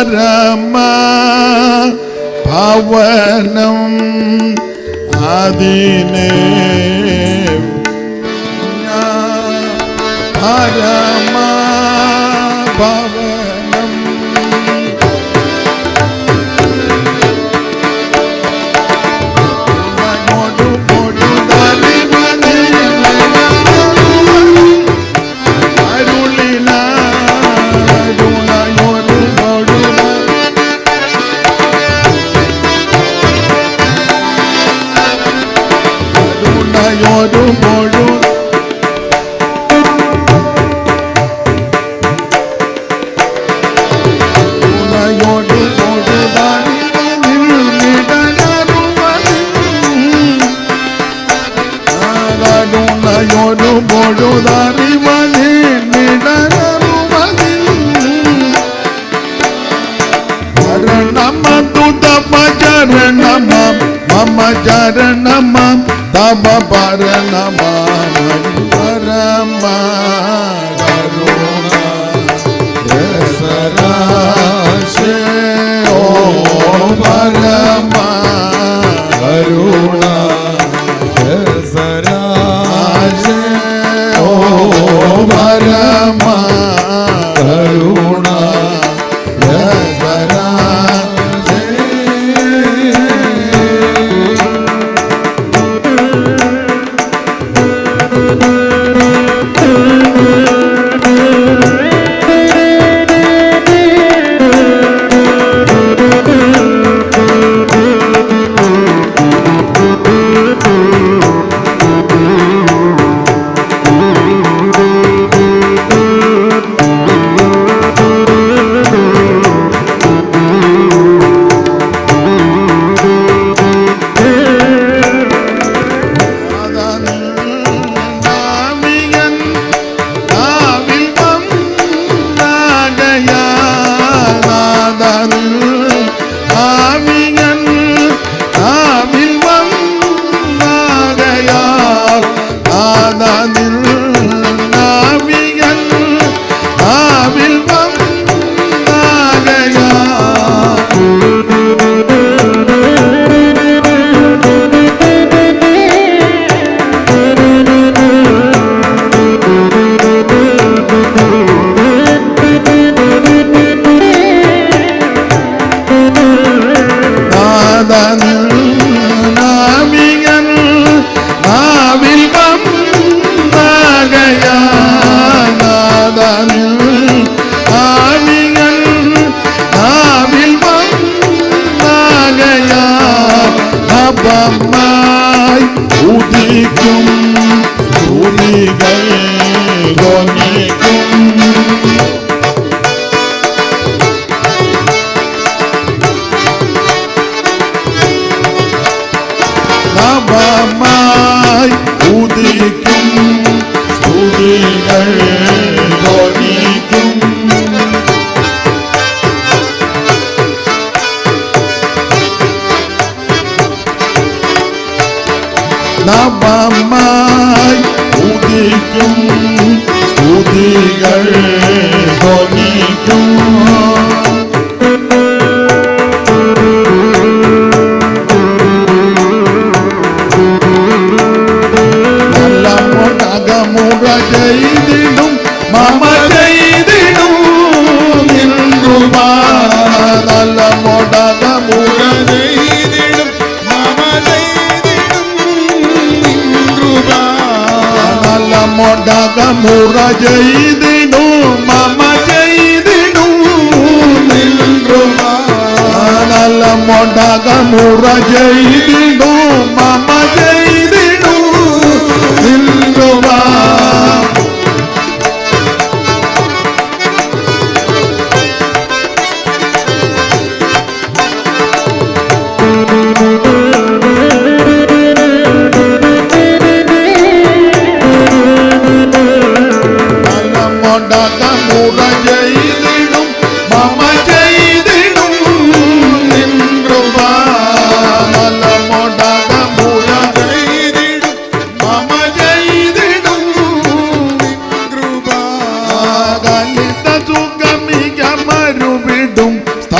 പരമ ഭവനം അതിനെ പരമ ഭവനം Jaranamam Taba Paranamam Parama Karuna Yasarashe O Parama Karuna Yasarashe O Parama Karuna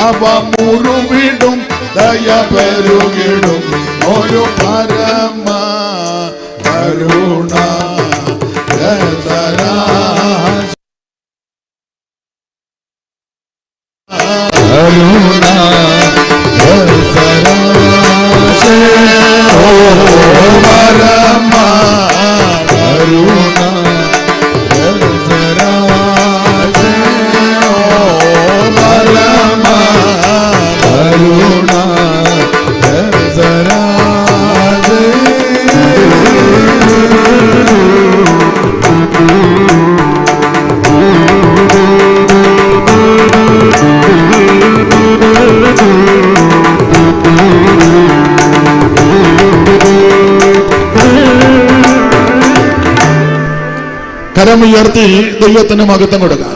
അവ മുറിവിടും ദയ പെരുകിടും ഒരു പരമ കരുണ കരുണ പരമ കരുണ പരമ കരുണ കരമുയർത്തി ദൈവത്തിന് മഹത്വം കൊടുക്കാം.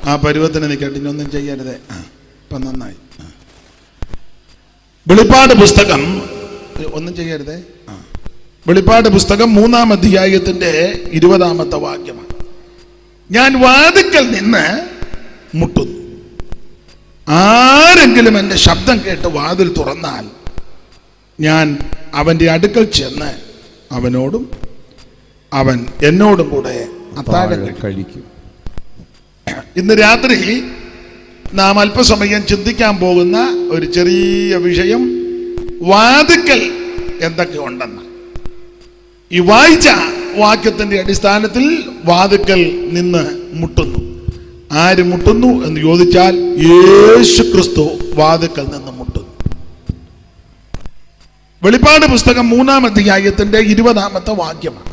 ആ പരുവത്തിന് നിൽക്കട്ടെ, ഇനിയൊന്നും ചെയ്യരുതേ. ഇപ്പൊ നന്നായി. വെളിപ്പാട് പുസ്തകം ഒന്നും ചെയ്യരുതേ. വെളിപ്പാട് പുസ്തകം 3-ാം അധ്യായത്തിന്റെ 20-ാമത്തെ വാക്യമാണ്. ഞാൻ വാതിക്കൽ നിന്ന് മുട്ടുന്നു. ആരെങ്കിലും എൻ്റെ ശബ്ദം കേട്ട് വാതിൽ തുറന്നാൽ ഞാൻ അവൻ്റെ അടുക്കൽ ചെന്ന് അവനോടും അവൻ എന്നോടും കൂടെ അത്താഴം കഴിക്കും. ഇന്ന് രാത്രി നാം അല്പസമയം ചിന്തിക്കാൻ പോകുന്ന ഒരു ചെറിയ വിഷയം വാതിക്കൽ എന്തൊക്കെ ഉണ്ടെന്ന്. ഈ വായിച്ച വാക്യത്തിന്റെ അടിസ്ഥാനത്തിൽ വാതിക്കൽ നിന്ന് മുട്ടുന്നു. ആര് മുട്ടുന്നു എന്ന് ചോദിച്ചാൽ യേശു ക്രിസ്തു വാതിക്കൽ നിന്ന് മുട്ടുന്നു. വെളിപ്പാട് പുസ്തകം 3-ാം അധ്യായത്തിന്റെ 20-ാമത്തെ വാക്യമാണ്.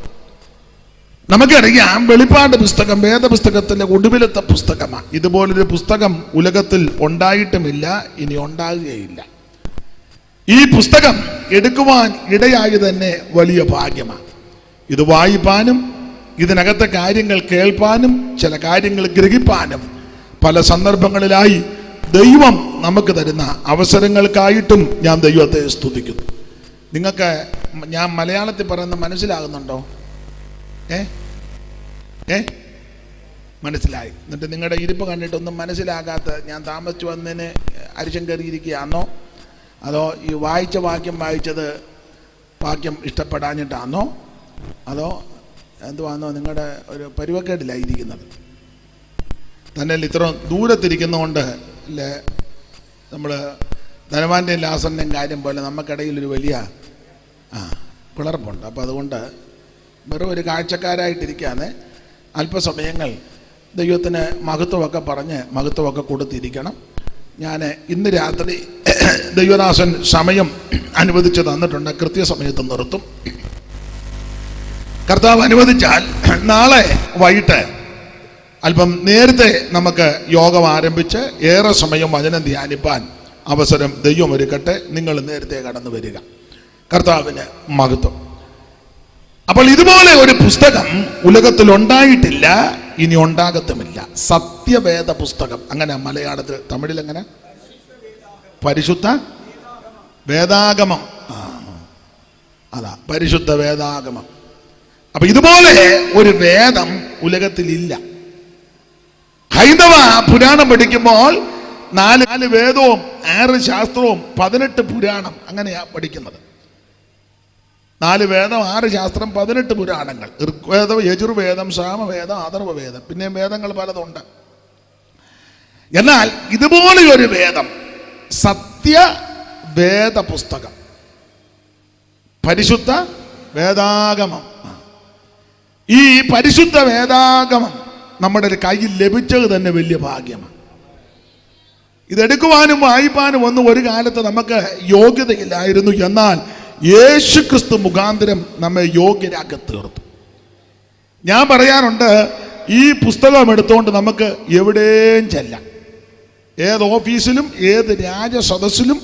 നമുക്കറിയാം, വെളിപ്പാട് പുസ്തകം വേദപുസ്തകത്തിലെ ഒടുവിലത്തെ പുസ്തകമാണ്. ഇതുപോലൊരു പുസ്തകം ഉലകത്തിൽ ഉണ്ടായിട്ടുമില്ല, ഇനി ഉണ്ടാകുകയില്ല. ഈ പുസ്തകം എടുക്കുവാൻ ഇടയായി തന്നെ വലിയ ഭാഗ്യമാണ്. ഇത് വായിപ്പാനും ഇതിനകത്തെ കാര്യങ്ങൾ കേൾപ്പാനും ചില കാര്യങ്ങൾ ഗ്രഹിപ്പാനും പല സന്ദർഭങ്ങളിലായി ദൈവം നമുക്ക് തരുന്ന അവസരങ്ങൾക്കായിട്ടും ഞാൻ ദൈവത്തെ സ്തുതിക്കുന്നു. നിങ്ങൾക്ക് ഞാൻ മലയാളത്തിൽ പറയുന്ന മനസ്സിലാകുന്നുണ്ടോ? മനസ്സിലായി? എന്നിട്ട് നിങ്ങളുടെ ഇരിപ്പ് കണ്ടിട്ടൊന്നും മനസ്സിലാകാത്ത ഞാൻ താമസിച്ചു വന്നതിന് അരിശം കയറിയിരിക്കുകയാണോ? അതോ ഈ വായിച്ച വാക്യം ഇഷ്ടപ്പെടാഞ്ഞിട്ടാണോ? അതോ എന്തുവാണോ നിങ്ങളുടെ ഒരു പരുവക്കേടിലായിരിക്കുന്നത്? തന്നെ ഇത്ര ദൂരത്തിരിക്കുന്നതുകൊണ്ട് അല്ലേ, നമ്മൾ ധനവാന്റെയും ലാസറിൻ്റെയും കാര്യം പോലെ നമുക്കിടയിലൊരു വലിയ പിളർപ്പുണ്ട്. അപ്പോൾ അതുകൊണ്ട് വെറും ഒരു കാഴ്ചക്കാരായിട്ടിരിക്കാതെ അല്പസമയങ്ങൾ ദൈവത്തിന് മഹത്വമൊക്കെ പറഞ്ഞ് മഹത്വമൊക്കെ കൊടുത്തിരിക്കണം. ഞാൻ ഇന്ന് രാത്രി ദൈവദാസൻ സമയം അനുവദിച്ച് തന്നിട്ടുണ്ട്. കൃത്യസമയത്ത് നിർത്തും. കർത്താവ് അനുവദിച്ചാൽ നാളെ വൈകിട്ട് അല്പം നേരത്തെ നമുക്ക് യോഗം ആരംഭിച്ച് ഏറെ സമയം വചനം ധ്യാനിപ്പാൻ അവസരം ദൈവം ഒരുക്കട്ടെ. നിങ്ങൾ നേരത്തെ കടന്നു വരിക. കർത്താവിന് മഹത്വം. അപ്പോൾ ഇതുപോലെ ഒരു പുസ്തകം ഉലകത്തിൽ ഉണ്ടായിട്ടില്ല, ഇനി ഉണ്ടാകത്തുമില്ല. സത്യവേദ പുസ്തകം. അങ്ങനെ മലയാളത്തിൽ, തമിഴിൽ എങ്ങനെ? പരിശുദ്ധ വേദാഗമം. അതാ പരിശുദ്ധ വേദാഗമം. അപ്പൊ ഇതുപോലെ ഒരു വേദം ഉലകത്തിലില്ല. ഹൈന്ദവ പുരാണം പഠിക്കുമ്പോൾ 4 വേദവും 6 ശാസ്ത്രവും 18 പുരാണം, അങ്ങനെയാ പഠിക്കുന്നത്. 4 വേദം, 6 ശാസ്ത്രം, 18 പുരാണങ്ങൾ. ഋഗ്വേദം, യജുർവേദം, സാമവേദം, അഥർവവേദം, പിന്നെ വേദങ്ങൾ പലതുണ്ട്. എന്നാൽ ഇതുപോലെ ഒരു വേദം, സത്യവേദ പുസ്തകം, പരിശുദ്ധ വേദാഗമം. ഈ പരിശുദ്ധ വേദാഗമം നമ്മുടെ കയ്യിൽ ലഭിച്ചത് തന്നെ വലിയ ഭാഗ്യമാണ്. ഇതെടുക്കുവാനും വായിപ്പാനും ഒന്നും ഒരു കാലത്ത് നമുക്ക് യോഗ്യതയില്ലായിരുന്നു. എന്നാൽ യേശു ക്രിസ്തു മുഖാന്തരം നമ്മെ യോഗ്യരാക്കി തീർത്തു. ഞാൻ പറയാറുണ്ട്, ഈ പുസ്തകം എടുത്തുകൊണ്ട് നമുക്ക് എവിടെയും ചെല്ലാം. ഏത് ഓഫീസിലും ഏത് രാജസദസ്സിലും.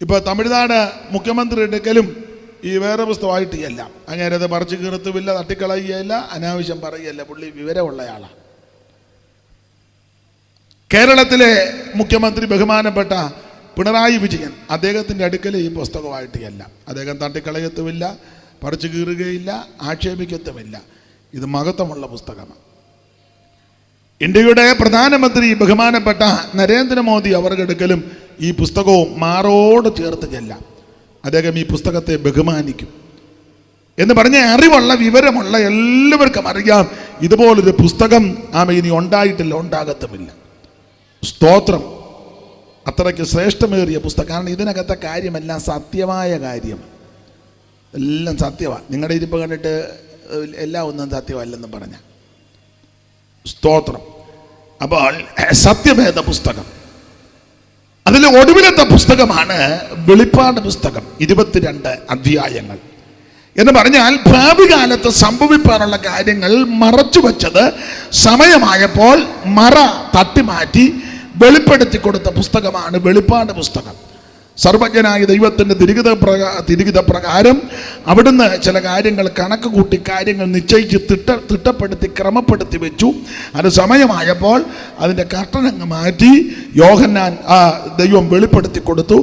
ഇപ്പോൾ തമിഴ്നാട് മുഖ്യമന്ത്രി എടുക്കലും ഈ വേറെ പുസ്തകമായിട്ട് എല്ലാം. അങ്ങനെ അത് പറിച്ചു കീർത്തുമില്ല, തട്ടിക്കളയുകയല്ല, അനാവശ്യം പറയുകയല്ല. പുള്ളി വിവരമുള്ളയാളാണ്. കേരളത്തിലെ മുഖ്യമന്ത്രി ബഹുമാനപ്പെട്ട പിണറായി വിജയൻ, അദ്ദേഹത്തിൻ്റെ അടുക്കൽ ഈ പുസ്തകമായിട്ട് എല്ലാം. അദ്ദേഹം തട്ടിക്കളയത്തുമില്ല, പറിച്ചു കീറുകയില്ല, ആക്ഷേപിക്കത്തുമില്ല. ഇത് മഹത്വമുള്ള പുസ്തകമാണ്. ഇന്ത്യയുടെ പ്രധാനമന്ത്രി ബഹുമാനപ്പെട്ട നരേന്ദ്രമോദി അവരുടെ അടുക്കലും ഈ പുസ്തകവും മാറോട് ചേർത്ത് ചെല്ലാം. അദ്ദേഹം ഈ പുസ്തകത്തെ ബഹുമാനിക്കും എന്ന് പറഞ്ഞ അറിവുള്ള വിവരമുള്ള എല്ലാവർക്കും അറിയാം ഇതുപോലൊരു പുസ്തകം ഇനി ഉണ്ടായിട്ടില്ല, ഉണ്ടാകത്തുമില്ല. സ്തോത്രം. അത്രയ്ക്ക് ശ്രേഷ്ഠമേറിയ പുസ്തകം. കാരണം ഇതിനകത്തെ കാര്യമെല്ലാം സത്യമായ കാര്യം, എല്ലാം സത്യമാണ്. നിങ്ങളുടെ ഇരിപ്പ് കണ്ടിട്ട് എല്ലാം ഒന്നും സത്യമല്ലെന്ന് പറഞ്ഞ സ്തോത്രം. അപ്പോൾ സത്യവേദ പുസ്തകം, അതിൽ ഒടുവിലത്തെ പുസ്തകമാണ് വെളിപ്പാട് പുസ്തകം. 22 അധ്യായങ്ങൾ എന്ന് പറഞ്ഞാൽ ഭാവി കാലത്ത് സംഭവിക്കാനുള്ള കാര്യങ്ങൾ മറച്ചു വച്ചത് സമയമായപ്പോൾ മറ തട്ടിമാറ്റി വെളിപ്പെടുത്തി കൊടുത്ത പുസ്തകമാണ് വെളിപ്പാട് പുസ്തകം. സർവജ്ഞനായ ദൈവത്തിൻ്റെ തിരികിത പ്രകാരം അവിടുന്ന് ചില കാര്യങ്ങൾ കണക്ക് കൂട്ടി കാര്യങ്ങൾ നിശ്ചയിച്ച് തിട്ടപ്പെടുത്തി ക്രമപ്പെടുത്തി വെച്ചു. അത് സമയമായപ്പോൾ അതിൻ്റെ കർട്ടനങ്ങ് മാറ്റി യോഹന്നാൻ ദൈവം വെളിപ്പെടുത്തി കൊടുത്തു.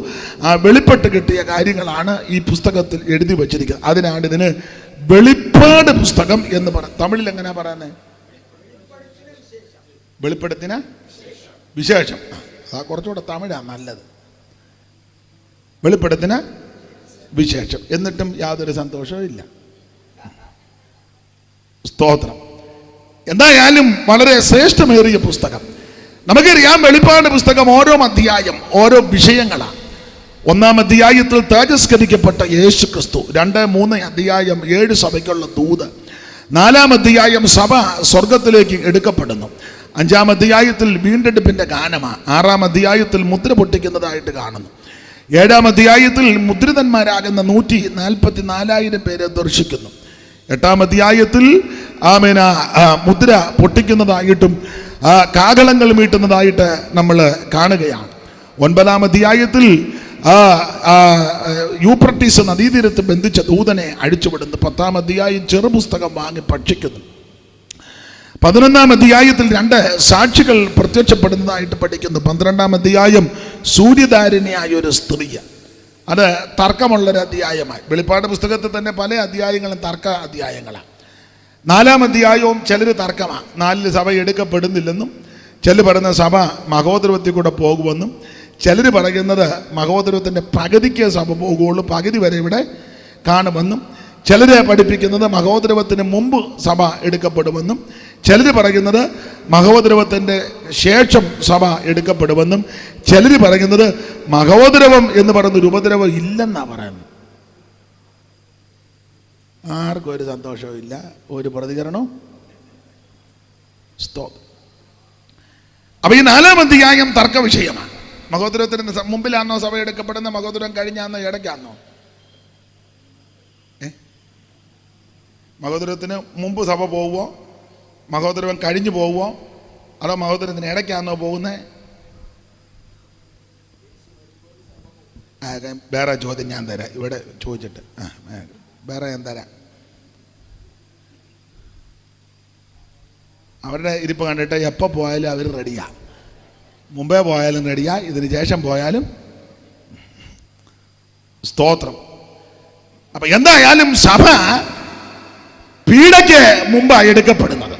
ആ വെളിപ്പെട്ട് കിട്ടിയ കാര്യങ്ങളാണ് ഈ പുസ്തകത്തിൽ എഴുതി വച്ചിരിക്കുന്നത്. അതിനാണ് ഇതിന് വെളിപ്പാട് പുസ്തകം എന്ന് പറയുന്നത്. തമിഴിൽ എങ്ങനെയാ പറയുന്നത്? വെളിപ്പെടുത്തിന വിശേഷം. കുറച്ചുകൂടെ തമിഴാണ് നല്ലത്. വെളിപ്പെടുത്തിന വിശേഷം. എന്നിട്ടും യാതൊരു സന്തോഷവും ഇല്ല. സ്തോത്രം. എന്തായാലും വളരെ ശ്രേഷ്ഠമേറിയ പുസ്തകം. നമുക്കറിയാം വെളിപ്പാട് പുസ്തകം ഓരോ അധ്യായം ഓരോ വിഷയങ്ങളാണ്. 1-ാം അധ്യായത്തിൽ തേജസ്കരിക്കപ്പെട്ട യേശു ക്രിസ്തു. 2-3 അധ്യായം 7 സഭയ്ക്കുള്ള ദൂത്. 4-ാം അധ്യായം സഭ സ്വർഗത്തിലേക്ക് എടുക്കപ്പെടുന്നു. 5-ാം അധ്യായത്തിൽ വീണ്ടെടുപ്പിന്റെ ഗാനമാണ്. 6-ാം അധ്യായത്തിൽ മുദ്ര പൊട്ടിക്കുന്നതായിട്ട് കാണുന്നു. 7-ാം അധ്യായത്തിൽ മുദ്രിതന്മാരാകുന്ന 144,000 പേരെ ദർശിക്കുന്നു. 8-ാം അധ്യായത്തിൽ മുദ്ര പൊട്ടിക്കുന്നതായിട്ടും കാഹളങ്ങൾ മീട്ടുന്നതായിട്ട് നമ്മൾ കാണുകയാണ്. 9-ാം അധ്യായത്തിൽ യൂഫ്രട്ടീസ് നദീതീരത്ത് ബന്ധിച്ച ദൂതനെ അഴിച്ചുവിടുന്നു. 10-ാം അധ്യായം ചെറുപുസ്തകം വാങ്ങി ഭക്ഷിക്കുന്നു. 11-ാം അധ്യായത്തിൽ 2 സാക്ഷികൾ പ്രത്യക്ഷപ്പെടുന്നതായിട്ട് പഠിക്കുന്നു. 12-ാം അധ്യായം സൂര്യധാരിണിയായ ഒരു സ്ത്രീ. അത് തർക്കമുള്ളൊരു അധ്യായമായി. വെളിപ്പാട് പുസ്തകത്തിൽ തന്നെ പല അധ്യായങ്ങളും തർക്ക അധ്യായങ്ങളാണ്. 4-ാം അധ്യായവും ചിലർ തർക്കമാണ്. 4 സഭ എടുക്കപ്പെടുന്നില്ലെന്നും ചിലർ പറയുന്ന സഭ മഹോദരവത്തിൽ കൂടെ പോകുമെന്നും ചിലർ പറയുന്നത് മഹോദരവത്തിൻ്റെ പകുതിക്ക് സഭ പോകുകയുള്ളൂ, പകുതി വരെ ഇവിടെ കാണുമെന്നും ചിലരെ പഠിപ്പിക്കുന്നത് മഹോദരവത്തിന് മുമ്പ് സഭ എടുക്കപ്പെടുമെന്നും ചിലർ പറയുന്നത് മഹോദരവത്തിൻ്റെ ശേഷം സഭ എടുക്കപ്പെടുമെന്നും ചിലർ പറയുന്നത് മഹോദരവം എന്ന് പറയുന്നൊരു ഉപദ്രവം ഇല്ലെന്നാണ് പറയുന്നത്. ആർക്കും ഒരു സന്തോഷവും ഇല്ല, ഒരു പ്രതികരണവും. അപ്പോൾ ഈ 4-ാം അധ്യായം തർക്ക വിഷയമാണ്. മഹോദരവത്തിന് മുമ്പിലാണോ സഭ എടുക്കപ്പെടുന്ന, മഹോദരം കഴിഞ്ഞാന്നോ ഇടയ്ക്കാന്നോ? മഹോദരത്തിന് മുമ്പ് സഭ പോവുമോ, മഹോദരവൻ കഴിഞ്ഞു പോവുമോ, അതോ മഹോദരത്തിന് ഇടയ്ക്കാന്നോ പോകുന്നത്? വേറെ ചോദ്യം ഞാൻ തരാം. ഇവിടെ ചോദിച്ചിട്ട് വേറെ ഞാൻ തരാം. അവരുടെ ഇരിപ്പ് കണ്ടിട്ട് എപ്പോൾ പോയാലും അവർ റെഡിയാ. മുമ്പേ പോയാലും റെഡിയാ, ഇതിന് ശേഷം പോയാലും. സ്തോത്രം. അപ്പം എന്തായാലും സഭ പീഡയ്ക്ക് മുമ്പായി എടുക്കപ്പെടുന്നത്.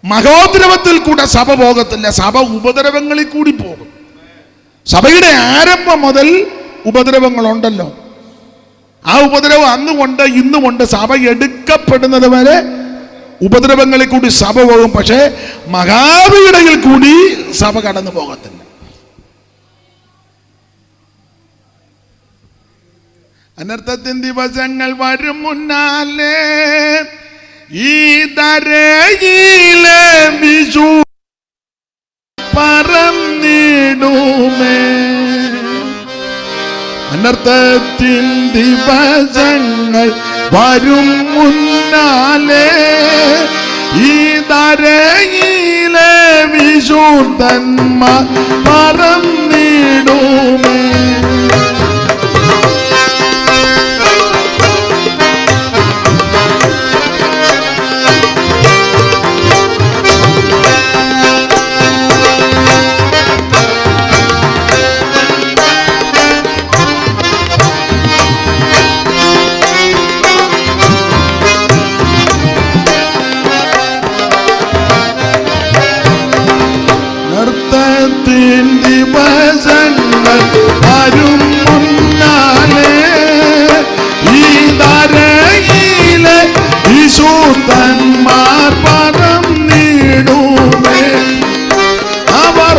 മഹോദ്രവത്തിൽ കൂടെ സഭ പോകത്തില്ല, സഭ ഉപദ്രവങ്ങളിൽ കൂടി പോകും. സഭയുടെ ആരംഭം മുതൽ ഉപദ്രവങ്ങളുണ്ടല്ലോ. ആ ഉപദ്രവം അന്നുകൊണ്ട് ഇന്നുകൊണ്ട്. സഭ എടുക്കപ്പെടുന്നത് വരെ ഉപദ്രവങ്ങളിൽ കൂടി സഭ പോകും. പക്ഷേ മഹാപീഡയിൽ കൂടി സഭ കടന്നു പോകത്തില്ല. അനർത്ഥത്തിൻ ദിവസങ്ങൾ വരും മുന്നാലെ ഈ തരയിലെ വിഷു പറന്നിടുമേ. അനർത്ഥത്തിൻ ദിവസങ്ങൾ വരും മുന്നാലെ ഈ തരയിലെ വിശുദ്ധന്മാർ പറന്നിടുമേ. ദൂതന്മാർ പറന്നിടുമേ അവർ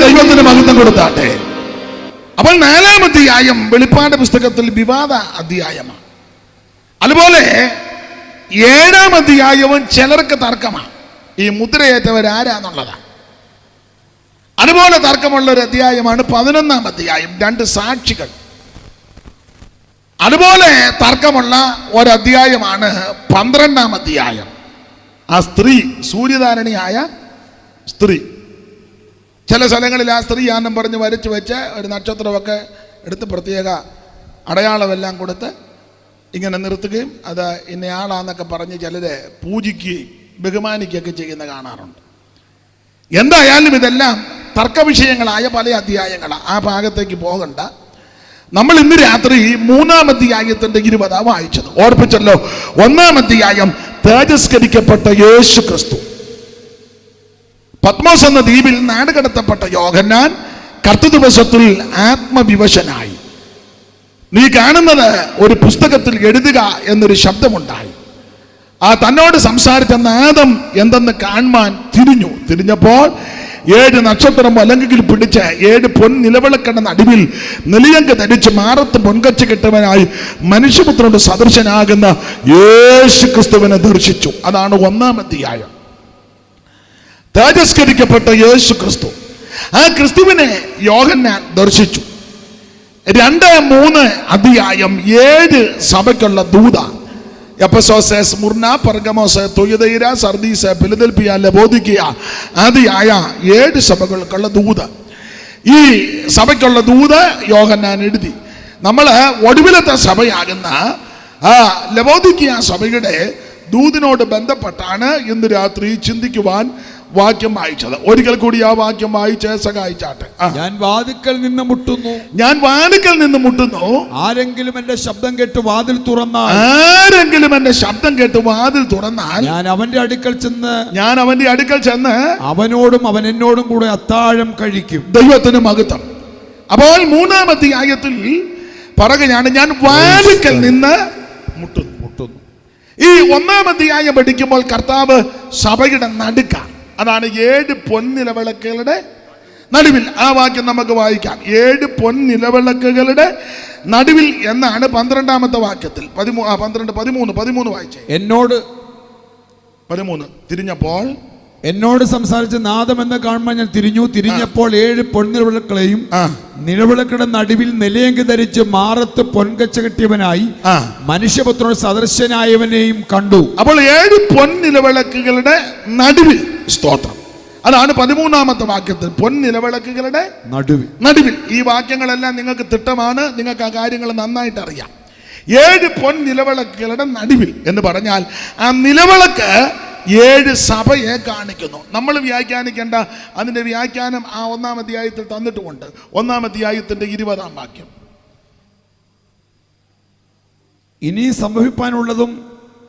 ദൈവത്തിന് മഹത്വം കൊടുത്താട്ടെ. അപ്പോൾ 4-ാം അധ്യായം വെളിപ്പാട് പുസ്തകത്തിൽ വിവാദ അധ്യായമാണ്. അതുപോലെ 7-ാം അധ്യായവും ചിലർക്ക് തർക്കമാണ്. ഈ മുദ്രയേറ്റവരാരാന്നുള്ളതാണ്. അതുപോലെ തർക്കമുള്ള ഒരു അധ്യായമാണ് 11-ാം അധ്യായം, 2 സാക്ഷികൾ. അതുപോലെ തർക്കമുള്ള ഒരധ്യായമാണ് 12-ാം അധ്യായം. ആ സ്ത്രീ, സൂര്യധാരണിയായ സ്ത്രീ. ചില സ്ഥലങ്ങളിൽ ആ സ്ത്രീ ആണെന്നും പറഞ്ഞ് വരച്ച് വെച്ച് ഒരു നക്ഷത്രമൊക്കെ എടുത്ത് പ്രത്യേക അടയാളമെല്ലാം കൊടുത്ത് ഇങ്ങനെ നിർത്തുകയും അത് ഇന്നയാളാന്നൊക്കെ പറഞ്ഞ് ചിലരെ പൂജിക്കുകയും ബഹുമാനിക്കുകയൊക്കെ ചെയ്യുന്ന കാണാറുണ്ട്. എന്തായാലും ഇതെല്ലാം തർക്കവിഷയങ്ങളായ പല അധ്യായങ്ങളാണ്. ആ ഭാഗത്തേക്ക് പോകണ്ട. നമ്മൾ ഇന്ന് രാത്രി 3-ാം അധ്യായത്തിന്റെ 20 വായിച്ചത് ഓർപ്പിച്ചല്ലോ. 1-ാം അധ്യായം തേജസ്കരിക്കപ്പെട്ട യേശു ക്രിസ്തു. പത്മോസ് എന്ന ദ്വീപിൽ നാടുകടത്തപ്പെട്ട യോഹന്നാൻ കർത്തൃദിവസത്തിൽ ആത്മവിവശനായി. നീ കാണുന്നത് ഒരു പുസ്തകത്തിൽ എഴുതുക എന്നൊരു ശബ്ദമുണ്ടായി. ആ തന്നോട് സംസാരിച്ച നാദം എന്തെന്ന് കാണുവാൻ തിരിഞ്ഞപ്പോൾ 7 നക്ഷത്രം വലങ്കിൽ പിടിച്ച് 7 പൊൻനിലവിളക്കട നടുവിൽ നെലിയങ്ക് ധരിച്ച് മാറത്ത് പൊൻകച്ച് കെട്ടവനായി മനുഷ്യപുത്രനോട് സദൃശനാകുന്ന യേശു ക്രിസ്തുവിനെ ദർശിച്ചു. അതാണ് 1-ാം അധ്യായം. തേജസ്കരിക്കപ്പെട്ട യേശു ക്രിസ്തു. ആ ക്രിസ്തുവിനെ യോഹന്നാൻ ദർശിച്ചു. 2-3 അധ്യായം 7 സഭയ്ക്കുള്ള ദൂത. Ephesus, Smyrna, Pergamos, തുയതൈര, Sardis, Philadelphia, ലവോദിക്കിയ ആദിയായ 7 സഭകൾക്കുള്ള ദൂത്. ഈ സഭയ്ക്കുള്ള ദൂത് യോഹന്നാൻ എഴുതി. നമ്മൾ ഒടുവിലത്തെ സഭയാകുന്ന ആ ലവോദിക്കിയ സഭയുടെ ദൂതിനോട് ബന്ധപ്പെട്ടാണ് ഇന്ന് രാത്രി ചിന്തിക്കുവാൻ വാക്യം വായിച്ചത്. ഒരിക്കൽ കൂടി ആ വാക്യം വായിച്ച് സഹായിച്ചാട്ടെ. ഞാൻ വാതിൽക്കൽ നിന്ന് മുട്ടുന്നു, ആരെങ്കിലും എന്റെ ശബ്ദം കേട്ട് വാതിൽ തുറന്നാൽ ഞാൻ അവന്റെ അടുക്കൽ ചെന്ന് അവനോടും അവൻ എന്നോടും കൂടെ അത്താഴം കഴിക്കും. ദൈവത്തിന് മഹത്വം. അപ്പോൾ 3-ാം അധ്യായത്തിൽ പറയുകയാണ് ഞാൻ വാതിൽക്കൽ നിന്ന് മുട്ടുന്നു. ഈ 1-ാം അധ്യായം പഠിക്കുമ്പോൾ കർത്താവ് സഭയുടെ നടുക്കാണ്. അതാണ് 7 പൊൻനിലവിളക്കുകളുടെ നടുവിൽ. ആ വാക്യം നമുക്ക് വായിക്കാം. 7 പൊൻനിലവിളക്കുകളുടെ നടുവിൽ എന്നാണ് 12-ാമത്തെ വാക്യത്തിൽ. 13 വായിച്ചേ. എന്നോട് 13 തിരിഞ്ഞപ്പോൾ എന്നോട് സംസാരിച്ച നാദം എന്ന് കാണുമ്പോൾ ഞാൻ തിരിഞ്ഞപ്പോൾ 7 പൊൻനിലവിളക്കുകളെയും നിലവിളക്കുടെ നടുവിൽ നിലയങ്കി ധരിച്ച് മാറത്ത് പൊൻകച്ച കെട്ടിയവനായി മനുഷ്യപുത്രനോട് സദൃശനായവനെയും കണ്ടു. അപ്പോൾ 7 പൊൻനിലവിളക്കുകളുടെ നടുവിൽ. സ്തോത്രം. അതാണ് 13-ാമത്തെ വാക്യത്തിൽ പൊൻനിലവിളക്കുകളുടെ നടുവിൽ. ഈ വാക്യങ്ങളെല്ലാം നിങ്ങൾക്ക് തിട്ടമാണ്. നിങ്ങൾക്ക് ആ കാര്യങ്ങൾ നന്നായിട്ട് അറിയാം. 7 പൊൻനിലവിളക്കുകളുടെ നടുവിൽ എന്ന് പറഞ്ഞാൽ ആ നിലവിളക്ക് 7 സഭയെ കാണിക്കുന്നു. നമ്മൾ വ്യാഖ്യാനിക്കേണ്ട അതിന്റെ വ്യാഖ്യാനം ആ 1-ാം അധ്യായത്തിൽ തന്നിട്ടുമുണ്ട്. 1-ാം അധ്യായത്തിന്റെ 20-ാം വാക്യം. ഇനി സംഭവിക്കാനുള്ളതും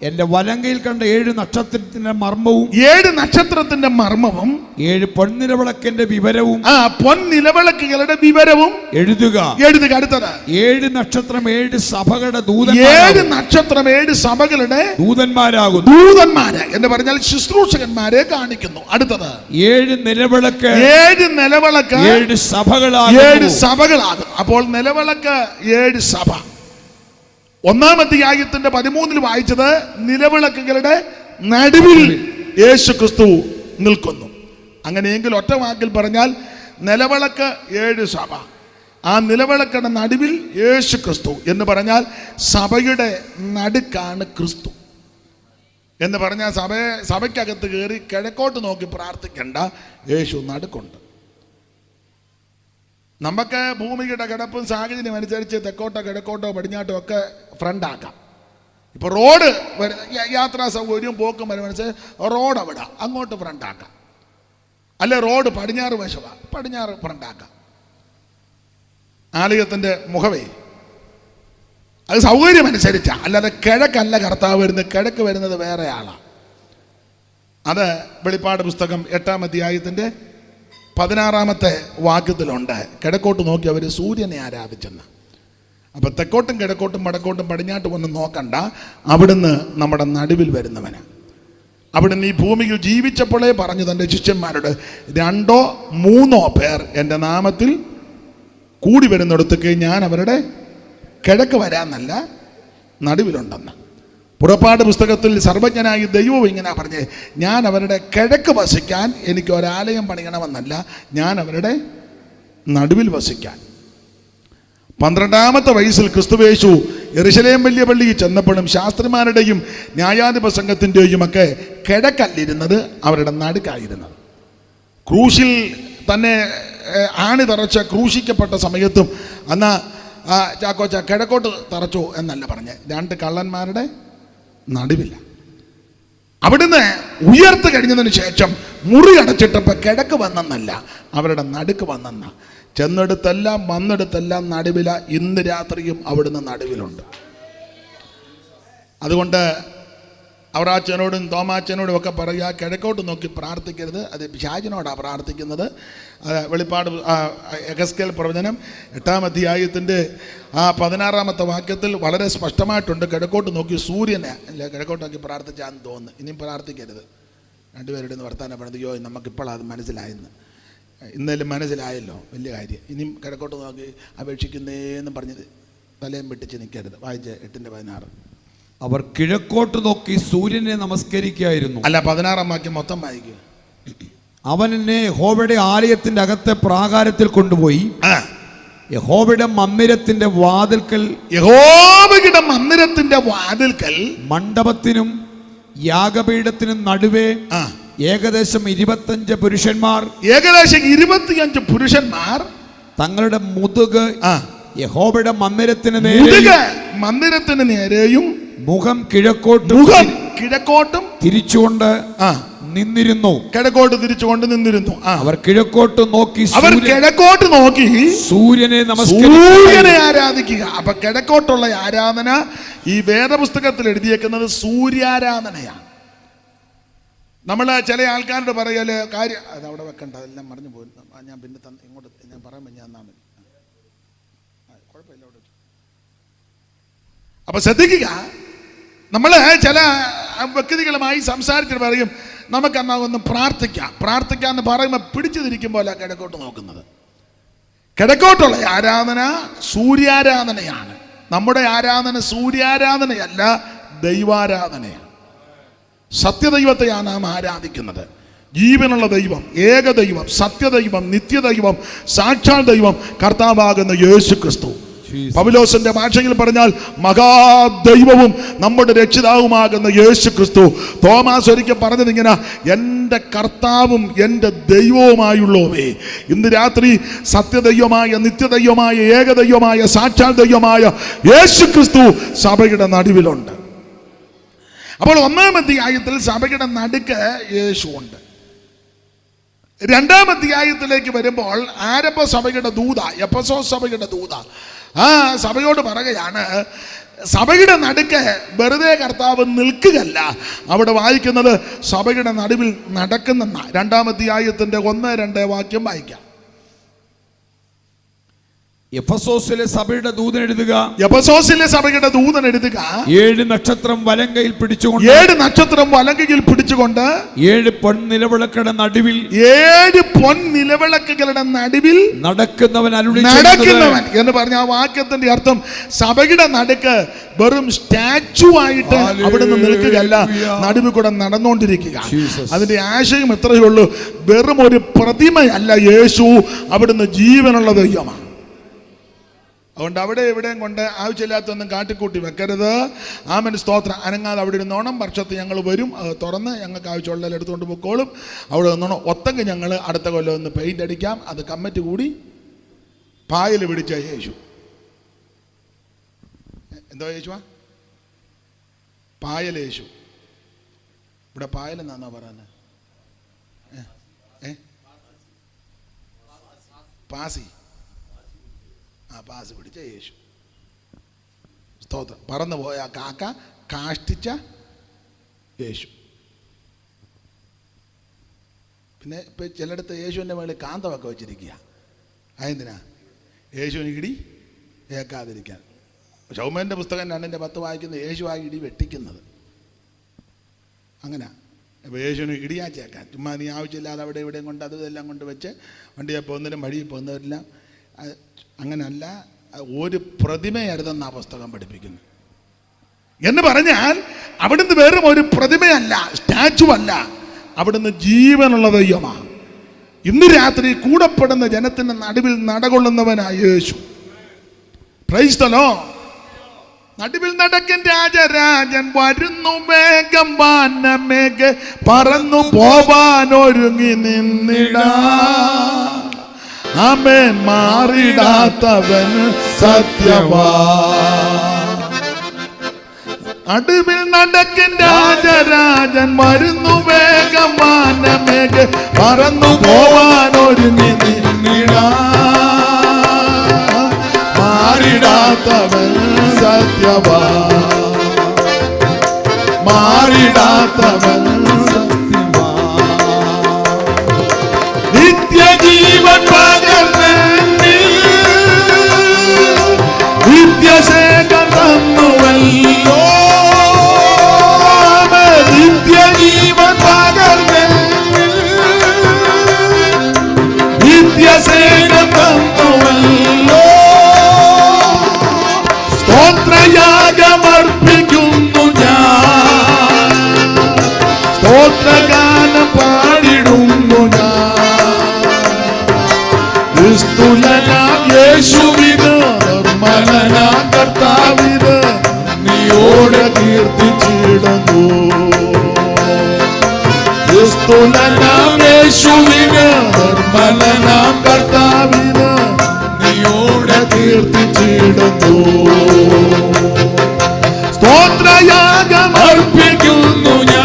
എന്റെ വലങ്കയിൽ കണ്ട 7 നക്ഷത്രത്തിന്റെ മർമ്മവും 7 പൊൻനിലവിളക്കിന്റെ വിവരവും പൊൻനിലവിളക്കുകളുടെ വിവരവും എഴുതുക. അടുത്തത് 7 നക്ഷത്രം 7 സഭകളുടെ 7 നക്ഷത്രം 7 സഭകളുടെ ദൂതന്മാരാകുന്നു. എന്ന് പറഞ്ഞാൽ ശുശ്രൂഷകന്മാരെ കാണിക്കുന്നു. അടുത്തത് 7 നിലവിളക്ക് 7 സഭകളാകും. അപ്പോൾ നിലവിളക്ക് 7 സഭ. 1-ാം അധ്യായത്തിന്റെ 13 വായിച്ചത് നിലവിളക്കുകളുടെ നടുവിൽ യേശു ക്രിസ്തു നിൽക്കുന്നു. അങ്ങനെയെങ്കിൽ ഒറ്റ വാക്കിൽ പറഞ്ഞാൽ നിലവിളക്ക് 7 സഭ, ആ നിലവിളക്കുടെ നടുവിൽ യേശു ക്രിസ്തു എന്ന് പറഞ്ഞാൽ സഭയുടെ നടുക്കാണ് ക്രിസ്തു എന്ന് പറഞ്ഞാൽ സഭയ്ക്കകത്ത് കയറി കിഴക്കോട്ട് നോക്കി പ്രാർത്ഥിക്കേണ്ട, യേശു നടുക്കുണ്ട്. നമുക്ക് ഭൂമിയുടെ കിടപ്പും സാഹചര്യം അനുസരിച്ച് തെക്കോട്ടോ കിഴക്കോട്ടോ പടിഞ്ഞാട്ടോ ഒക്കെ ഫ്രണ്ടാക്കാം. ഇപ്പോൾ റോഡ് യാത്രാ സൗകര്യവും പോക്കും വരുമനുസരിച്ച് റോഡ് അവിടെ അങ്ങോട്ട് ഫ്രണ്ടാക്കാം. അല്ലെ റോഡ് പടിഞ്ഞാറ് വശമാണ്, പടിഞ്ഞാറ് ഫ്രണ്ടാക്കാം. ആലയത്തിൻ്റെ മുഖവേ അത് സൗകര്യമനുസരിച്ചാണ്, അല്ലാതെ കിഴക്കല്ല കർത്താവ് വരുന്നത്, കിഴക്ക് വരുന്നത് വേറെ ആളാണ്. അത് വെളിപ്പാട് പുസ്തകം 8-ാം അധ്യായത്തിൻ്റെ 16-ാമത്തെ വാക്യത്തിലുണ്ട്. കിഴക്കോട്ട് നോക്കി അവർ സൂര്യനെ ആരാധിച്ചെന്ന്. അപ്പം തെക്കോട്ടും കിഴക്കോട്ടും വടക്കോട്ടും പടിഞ്ഞാട്ടും ഒന്നും നോക്കണ്ട, അവിടുന്ന് നമ്മുടെ നടുവിൽ വരുന്നവനാണ്. അവിടുന്ന് ഈ ഭൂമിയിൽ ജീവിച്ചപ്പോഴേ പറഞ്ഞു തൻ്റെ ശിഷ്യന്മാരോട്, 2 or 3 പേർ എൻ്റെ നാമത്തിൽ കൂടി വരുന്നിടത്തേക്ക് ഞാൻ അവരുടെ കിഴക്ക് വരാമെന്നല്ല, നടുവിലുണ്ടെന്ന്. പുറപ്പാട് പുസ്തകത്തിൽ സർവജ്ഞനായ ദൈവവും ഇങ്ങനെ പറഞ്ഞേ, ഞാൻ അവരുടെ കിഴക്ക് വസിക്കാൻ എനിക്ക് ഒരാലയം പണിയണമെന്നല്ല, ഞാൻ അവരുടെ നടുവിൽ വസിക്കാൻ. 12-ാമത്തെ വയസ്സിൽ ക്രിസ്തുവേശു യെരുശലേം വലിയ പള്ളിയിൽ ചെന്നപ്പോഴും ശാസ്ത്രിമാരുടെയും ന്യായാധിപ സംഘത്തിൻ്റെയും ഒക്കെ കിഴക്കല്ലിരുന്നത്, അവരുടെ നടുക്കായിരുന്നത്. ക്രൂശിൽ തന്നെ ആണി തറച്ച ക്രൂശിക്കപ്പെട്ട സമയത്തും അന്ന് ചാക്കോച്ച കിഴക്കോട്ട് തറച്ചു എന്നല്ല പറഞ്ഞ്, 2 കള്ളന്മാരുടെ നടുവില്ല. അവിടുന്ന് ഉയർത്ത് കഴിഞ്ഞതിന് ശേഷം മുറി അടച്ചിട്ടപ്പോൾ കിഴക്ക് വന്നെന്നല്ല, അവരുടെ നടുക്ക് വന്നെന്ന. ചെന്നെടുത്തെല്ലാം വന്നെടുത്തെല്ലാം നടുവില. ഇന്ന് രാത്രിയും അവിടുന്ന് നടുവിലുണ്ട്. അതുകൊണ്ട് അവറാച്ചനോടും തോമാച്ചനോടും ഒക്കെ പറയുക, കിഴക്കോട്ട് നോക്കി പ്രാർത്ഥിക്കരുത്, അത് പിശാചിനോടാണ് പ്രാർത്ഥിക്കുന്നത്. വെളിപ്പാട് എഹെസ്കേൽ പ്രവചനം 8-ാം അധ്യായത്തിൻ്റെ 16-ാമത്തെ വാക്യത്തിൽ വളരെ സ്പഷ്ടമായിട്ടുണ്ട്, കിഴക്കോട്ട് നോക്കി സൂര്യനെ അല്ല കിഴക്കോട്ട് നോക്കി പ്രാർത്ഥിച്ചാന്ന് തോന്നുന്നു. ഇനിയും പ്രാർത്ഥിക്കരുത്. 2 പേരുടെ വർത്താനം പറഞ്ഞത്, യോ നമുക്കിപ്പോഴത് മനസ്സിലായെന്ന്. ഇന്നേലും മനസ്സിലായല്ലോ, വലിയ കാര്യം. ഇനിയും കിഴക്കോട്ട് നോക്കി അപേക്ഷിക്കുന്നേന്ന് പറഞ്ഞത് തലയും വെട്ടിച്ച് നിൽക്കരുത്. വായിച്ച് 8-16. അവർ കിഴക്കോട്ട് നോക്കി സൂര്യനെ നമസ്കരിക്കായിരുന്നു. അല്ല, 16-ാം വാക്യം മൊത്തം വായിക്കുക. അവൻ എന്നെ യഹോവയുടെ ആലയത്തിന്റെ അകത്തെ പ്രാകാരത്തിൽ കൊണ്ടുപോയി യഹോവയുടെ മന്ദിരത്തിന്റെ വാതിൽക്കൽ മണ്ഡപത്തിനും യാഗപീഠത്തിനും നടുവേ ഏകദേശം 25 പുരുഷന്മാർ തങ്ങളുടെ മുതുക് യഹോവയുടെ മന്ദിരത്തിന് നേരെയും മുഖം കിഴക്കോട്ടും തിരിച്ചുകൊണ്ട് നിന്നിരുന്നു. കിഴക്കോട്ട് തിരിച്ചുകൊണ്ട് നിന്നിരുന്നു. അവർ കിഴക്കോട്ട് നോക്കി സൂര്യനെ ആരാധിക്കുക. അപ്പൊ കിഴക്കോട്ടുള്ള ആരാധന ഈ വേദപുസ്തകത്തിൽ എഴുതിയേക്കുന്നത് സൂര്യാരാധനയാണ്. നമ്മൾ ചില ആൾക്കാരോട് പറയല് കാര്യം അത് അവിടെ വെക്കണ്ട, അതെല്ലാം മറിഞ്ഞു പോയി, ഞാൻ പിന്നെ ഇങ്ങോട്ട് ഞാൻ പറയുമ്പോൾ ഞാൻ തന്നാ മതി, കുഴപ്പമില്ല അവിടെ. അപ്പൊ ശ്രദ്ധിക്കുക, നമ്മൾ ചില വ്യക്തികളുമായി സംസാരിച്ചിട്ട് പറയും, നമുക്കെന്നാ ഒന്ന് പ്രാർത്ഥിക്കാന്ന് പറയുമ്പോൾ പിടിച്ചു തിരിക്കുമ്പോൾ കിഴക്കോട്ട് നോക്കുന്നത്. കിഴക്കോട്ടുള്ള ആരാധന സൂര്യാരാധനയാണ്. നമ്മുടെ ആരാധന സൂര്യാരാധനയല്ല, ദൈവാരാധനയാണ്. സത്യദൈവത്തെയാണ് നാം ആരാധിക്കുന്നത്. ജീവനുള്ള ദൈവം, ഏകദൈവം, സത്യദൈവം, നിത്യദൈവം, സാക്ഷാൽ ദൈവം, കർത്താവാകുന്ന യേശു ക്രിസ്തു. പൗലോസിന്റെ ഭാഷയിൽ പറഞ്ഞാൽ മഹാദൈവവും നമ്മുടെ രക്ഷിതാവുമാകുന്ന യേശു ക്രിസ്തു. തോമാസ് ഒരിക്കൽ പറഞ്ഞത് ഇങ്ങനെ, എൻ്റെ കർത്താവും എൻ്റെ ദൈവവുമായുള്ളവേ. ഇന്ന് രാത്രി സത്യദൈവമായ, നിത്യദൈവമായ, ഏകദൈവമായ, സാക്ഷാൽ ദൈവമായ യേശു ക്രിസ്തു സഭയുടെ നടുവിലുണ്ട്. അപ്പോൾ 1-ാം അധ്യായത്തിൽ സഭയുടെ നടുക്ക് യേശു ഉണ്ട്. 2-ാം അധ്യായത്തിലേക്ക് വരുമ്പോൾ ആരംഭ സഭയുടെ ദൂത, എഫെസോസ് സഭയുടെ ദൂത സഭയോട് പറയുകയാണ്, സഭയുടെ നടുക്ക് വെറുതെ കർത്താവ് നിൽക്കുകയല്ല, അവിടെ വായിക്കുന്നത് സഭയുടെ നടുവിൽ നടക്കുന്ന. 2-ാം അധ്യായത്തിന്റെ 1-2 വാക്യം വായിക്കാം. എഫെസോസിലെ സഭയുടെ ദൂതൻ എഴുതുക, 7 നക്ഷത്രം വലങ്കയിൽ പിടിച്ചുകൊണ്ട് 7 പൊൻനിലവിളക്കുകളുടെ നടുവിൽ നടക്കുന്നവൻ എന്ന് പറഞ്ഞ ആ വാക്യത്തിന്റെ അർത്ഥം സഭയുടെ നടുക്ക് വെറും സ്റ്റാച്ചു ആയിട്ട് അവിടുന്ന് നിൽക്കുകയല്ല, നടുവിൽ കൂടെ നടന്നുകൊണ്ടിരിക്കുക. അതിന്റെ ആശയം എത്രയേ ഉള്ളൂ, വെറും ഒരു പ്രതിമയല്ല യേശു, അവിടുന്ന് ജീവനുള്ള ദൈവമാണ്. അതുകൊണ്ട് അവിടെ എവിടെയും കൊണ്ട് ആവശ്യമില്ലാത്തൊന്നും കാട്ടിക്കൂട്ടി വെക്കരുത്. ആമേൻ, സ്തോത്രം. അനങ്ങാതെ അവിടെ ഇരുന്നോണം. വർഷത്ത് ഞങ്ങൾ വരും, അത് തുറന്ന് ഞങ്ങൾക്ക് ആവശ്യമുള്ള എടുത്തുകൊണ്ട് പൊക്കോളും. അവിടെ നിന്നോണം. ഒത്തങ്ങ് ഞങ്ങൾ അടുത്ത കൊല്ലം ഒന്ന് പെയിന്റ് അടിക്കാം. അത് കമ്മിറ്റി കൂടി പായൽ പിടിച്ച യേശു. എന്തോ യേശുവാ? പായൽ യേശു. ഇവിടെ പായൽ എന്നാണോ പറയുന്നത്? പാസി പിടിച്ച യേശു. സ്തോത്രം. പറന്നു പോയ കാക്ക കാഷ്ടിച്ച യേശു. പിന്നെ ഇപ്പം ചിലയിടത്ത് യേശുവിൻ്റെ മേളിൽ കാന്തമൊക്കെ വെച്ചിരിക്കുക. അതെന്തിനാ? യേശുവിന് ഇടി ഏക്കാതിരിക്കാൻ. ശൗമേൻ്റെ പുസ്തകം 2:10 വായിക്കുന്നത് യേശു ആ ഇടി വെട്ടിക്കുന്നത്. അങ്ങനെ അപ്പോൾ യേശുവിന് ഇടിയാച്ചേക്കാൻ. ചുമ്മാ നീ ആവശ്യമില്ലാതെ അവിടെ ഇവിടെയും കൊണ്ട് അത് ഇതെല്ലാം കൊണ്ട് വെച്ച് വണ്ടിയെ പോകുന്നതിനും വഴിയിൽ പോകുന്നവരെല്ലാം അങ്ങനല്ല. ഒരു പ്രതിമയരുതെന്നാ പുസ്തകം പഠിപ്പിക്കുന്നു. എന്ന് പറഞ്ഞാൽ അവിടുന്ന് വെറും ഒരു പ്രതിമയല്ല, സ്റ്റാച്ചു അല്ല, അവിടുന്ന് ജീവനുള്ള ദൈവമാണ്. ഇന്ന് രാത്രി കൂടപ്പെടുന്ന ജനത്തിന്റെ നടുവിൽ നടകൊള്ളുന്നവനായ യേശു. Praise the Lord. നടുവിൽ നടക്കൻ രാജരാജൻ വരുന്നു, വേഗം വാനമേഘ പറന്നു പോവാൻ ഒരുങ്ങി നിന്നിടാ. ആമേൻ. മാറിടാത്തവൻ സത്യവാ. നടുവിൽ നടക്കൻ രാജരാജൻ വരുന്നു, വേഗം വാനമേഘ പറന്നു പോവാൻ ഒരുങ്ങി നിന്നിടാ. മാറിടാത്തവൻ സത്യവാ. മാറിടാത്തവൻ സത്യവാ. നിത്യജീവൻ പകർന്നെന്നിൽ നിത്യസേകം തന്നുവല്ലോ. നിത്യജീവൻ പകർന്നെന്നിൽ നിത്യസേകം തന്നുവല്ലോ. സ്തോത്രയാഗമർപ്പിക്കുന്നു ഞാൻ, സ്തോത്രഗാനം പാടിടുന്നു ഞാൻ. ക്രിസ്തുലനാം യേശുവിന്, നിർമ്മലനാം കർത്താവിന് നീയോടെ കീർത്തിച്ചിടുന്നു. ക്രിസ്തുലനാം യേശുവിന്, നിർമ്മലനാം കർത്താവിന് നീയോടെ കീർത്തിച്ചിടുന്നു. സ്തോത്രയാഗം അർപ്പിക്കുന്നു ഞാൻ.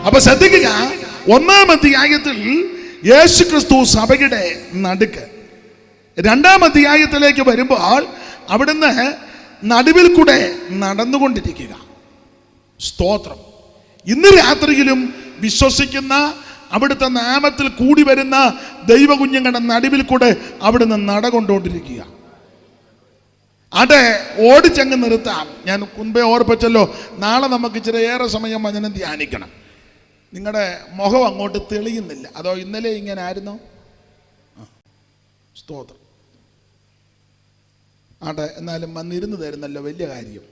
അപ്പൊ ശ്രദ്ധിക്കുക, 1-ാം അധ്യായത്തിൽ യേശു ക്രിസ്തു സഭയുടെ നടുക്ക്. 2-ാം അധ്യായത്തിലേക്ക് വരുമ്പോൾ അവിടുന്ന് നടുവിൽ കൂടെ നടന്നുകൊണ്ടിരിക്കുക. സ്തോത്രം. ഇന്ന് രാത്രിയിലും വിശ്വസിക്കുന്ന അവിടുത്തെ നാമത്തിൽ കൂടി വരുന്ന ദൈവകുഞ്ഞുങ്ങളുടെ നടുവിൽ കൂടെ അവിടുന്ന് നടകൊണ്ടുകൊണ്ടിരിക്കുക. അതെ, ഓടിച്ചങ്ങ് നിർത്താം. ഞാൻ മുൻപേ ഓർപ്പിച്ചല്ലോ, നാളെ നമുക്ക് ഇച്ചിരി ഏറെ സമയം വചനം ധ്യാനിക്കണം. നിങ്ങളുടെ മുഖം അങ്ങോട്ട് തെളിയുന്നില്ല. അതോ ഇന്നലെ ഇങ്ങനെ ആയിരുന്നോ? സ്തോത്രം. ആട്ടെ, എന്നാലും വന്നിരുന്ന് തരുന്നല്ലോ, വലിയ കാര്യം.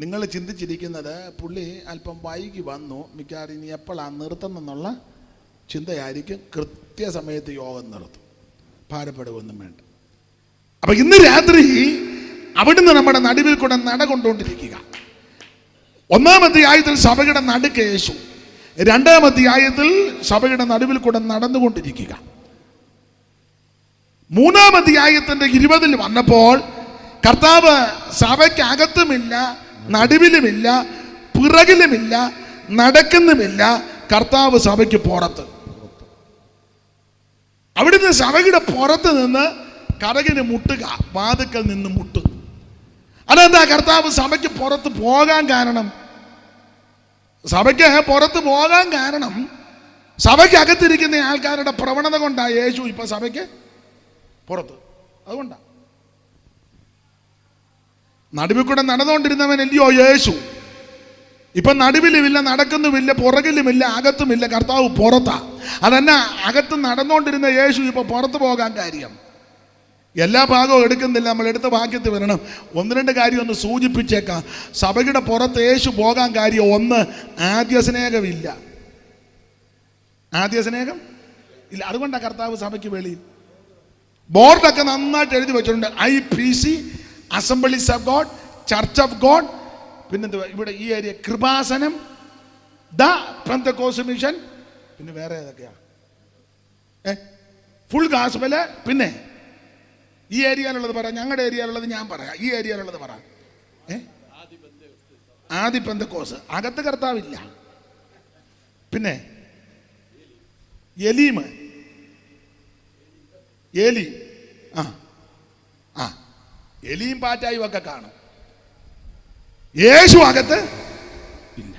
നിങ്ങൾ ചിന്തിച്ചിരിക്കുന്നത് പുള്ളി അല്പം വൈകി വന്നു, മിക്കവാറും ഇനി എപ്പോഴാണ് നിർത്തുന്നെന്നുള്ള ചിന്തയായിരിക്കും. കൃത്യസമയത്ത് യോഗം നിർത്തും, ഭാരപ്പെടുകയൊന്നും വേണ്ട. അപ്പൊ ഇന്ന് രാത്രി അവിടുന്ന് നമ്മുടെ നടുവിൽ കൂടെ നടകൊണ്ടുകൊണ്ടിരിക്കുക. 1-ാം അധ്യായത്തിൽ സഭയുടെ നടുക്ക് യേശു, 2-ാം അധ്യായത്തിൽ സഭയുടെ നടുവിൽ കൂടെ നടന്നുകൊണ്ടിരിക്കുക. 3-ാം അധ്യായത്തിന്റെ 20 വന്നപ്പോൾ കർത്താവ് സഭയ്ക്ക് അകത്തുമില്ല, നടുവിലുമില്ല, പിറകിലുമില്ല, നടക്കുന്നുമില്ല. കർത്താവ് സഭയ്ക്ക് പുറത്ത്. അവിടുന്ന് സഭയുടെ പുറത്ത് നിന്ന് കരകിന് മുട്ടുക, വാതുക്കൽ നിന്ന് മുട്ടുന്നു. അതെന്താ കർത്താവ് സഭയ്ക്ക് പുറത്ത് പോകാൻ കാരണം? സഭയ്ക്ക് പുറത്ത് പോകാൻ കാരണം സഭയ്ക്ക് അകത്തിരിക്കുന്ന ആൾക്കാരുടെ പ്രവണത കൊണ്ടാണ് യേശു ഇപ്പൊ സഭയ്ക്ക് പുറത്ത്. അതുകൊണ്ടാണ് നടുവിൽ കൂടെ നടന്നുകൊണ്ടിരുന്നവനല്ലയോ യേശു. ഇപ്പൊ നടുവിലുമില്ല, നടക്കുന്നുമില്ല, പുറകിലുമില്ല, അകത്തുമില്ല. കർത്താവ് പുറത്താ. അതന്നെ അകത്ത് നടന്നുകൊണ്ടിരുന്ന യേശു ഇപ്പൊ പുറത്ത് പോകാൻ കാര്യം. എല്ലാ ഭാഗവും എടുക്കുന്നില്ല, നമ്മൾ എടുത്ത വാക്യത്തിൽ വരണം. ഒന്ന് രണ്ട് കാര്യം ഒന്ന് സൂചിപ്പിച്ചേക്കാം. സഭയുടെ പുറത്ത് യേശു പോകാൻ കാര്യം ഒന്ന്, ആദ്യ സ്നേഹമില്ല. ആദ്യ സ്നേഹം ഇല്ല. അതുകൊണ്ടാണ് കർത്താവ് സഭയ്ക്ക് വെളിയിൽ ബോർഡൊക്കെ നന്നായിട്ട് എഴുതി വെച്ചിട്ടുണ്ട്. IPC, assemblies of God, church of God, പിന്നെന്തുവാ ഇവിടെ ഈ area Kripasanam, the Pentecost mission, പിന്നെ വേറെ ഏതൊക്കെയാ, ഫുൾ ഗോസ്പല്, പിന്നെ ഈ ഏരിയയിലുള്ളത് പറയാം, ഞങ്ങളുടെ ഏരിയയിലുള്ളത് ഞാൻ പറയാം, ഈ ഏരിയയിലുള്ളത് പറയാം. ആദി പെന്തക്കോസ് അകത്ത് കർത്താവില്ല. പിന്നെ എലീമ്, ഏലി, എലിയും പാറ്റായും ഒക്കെ കാണും. യേശു അകത്ത് ഇല്ല.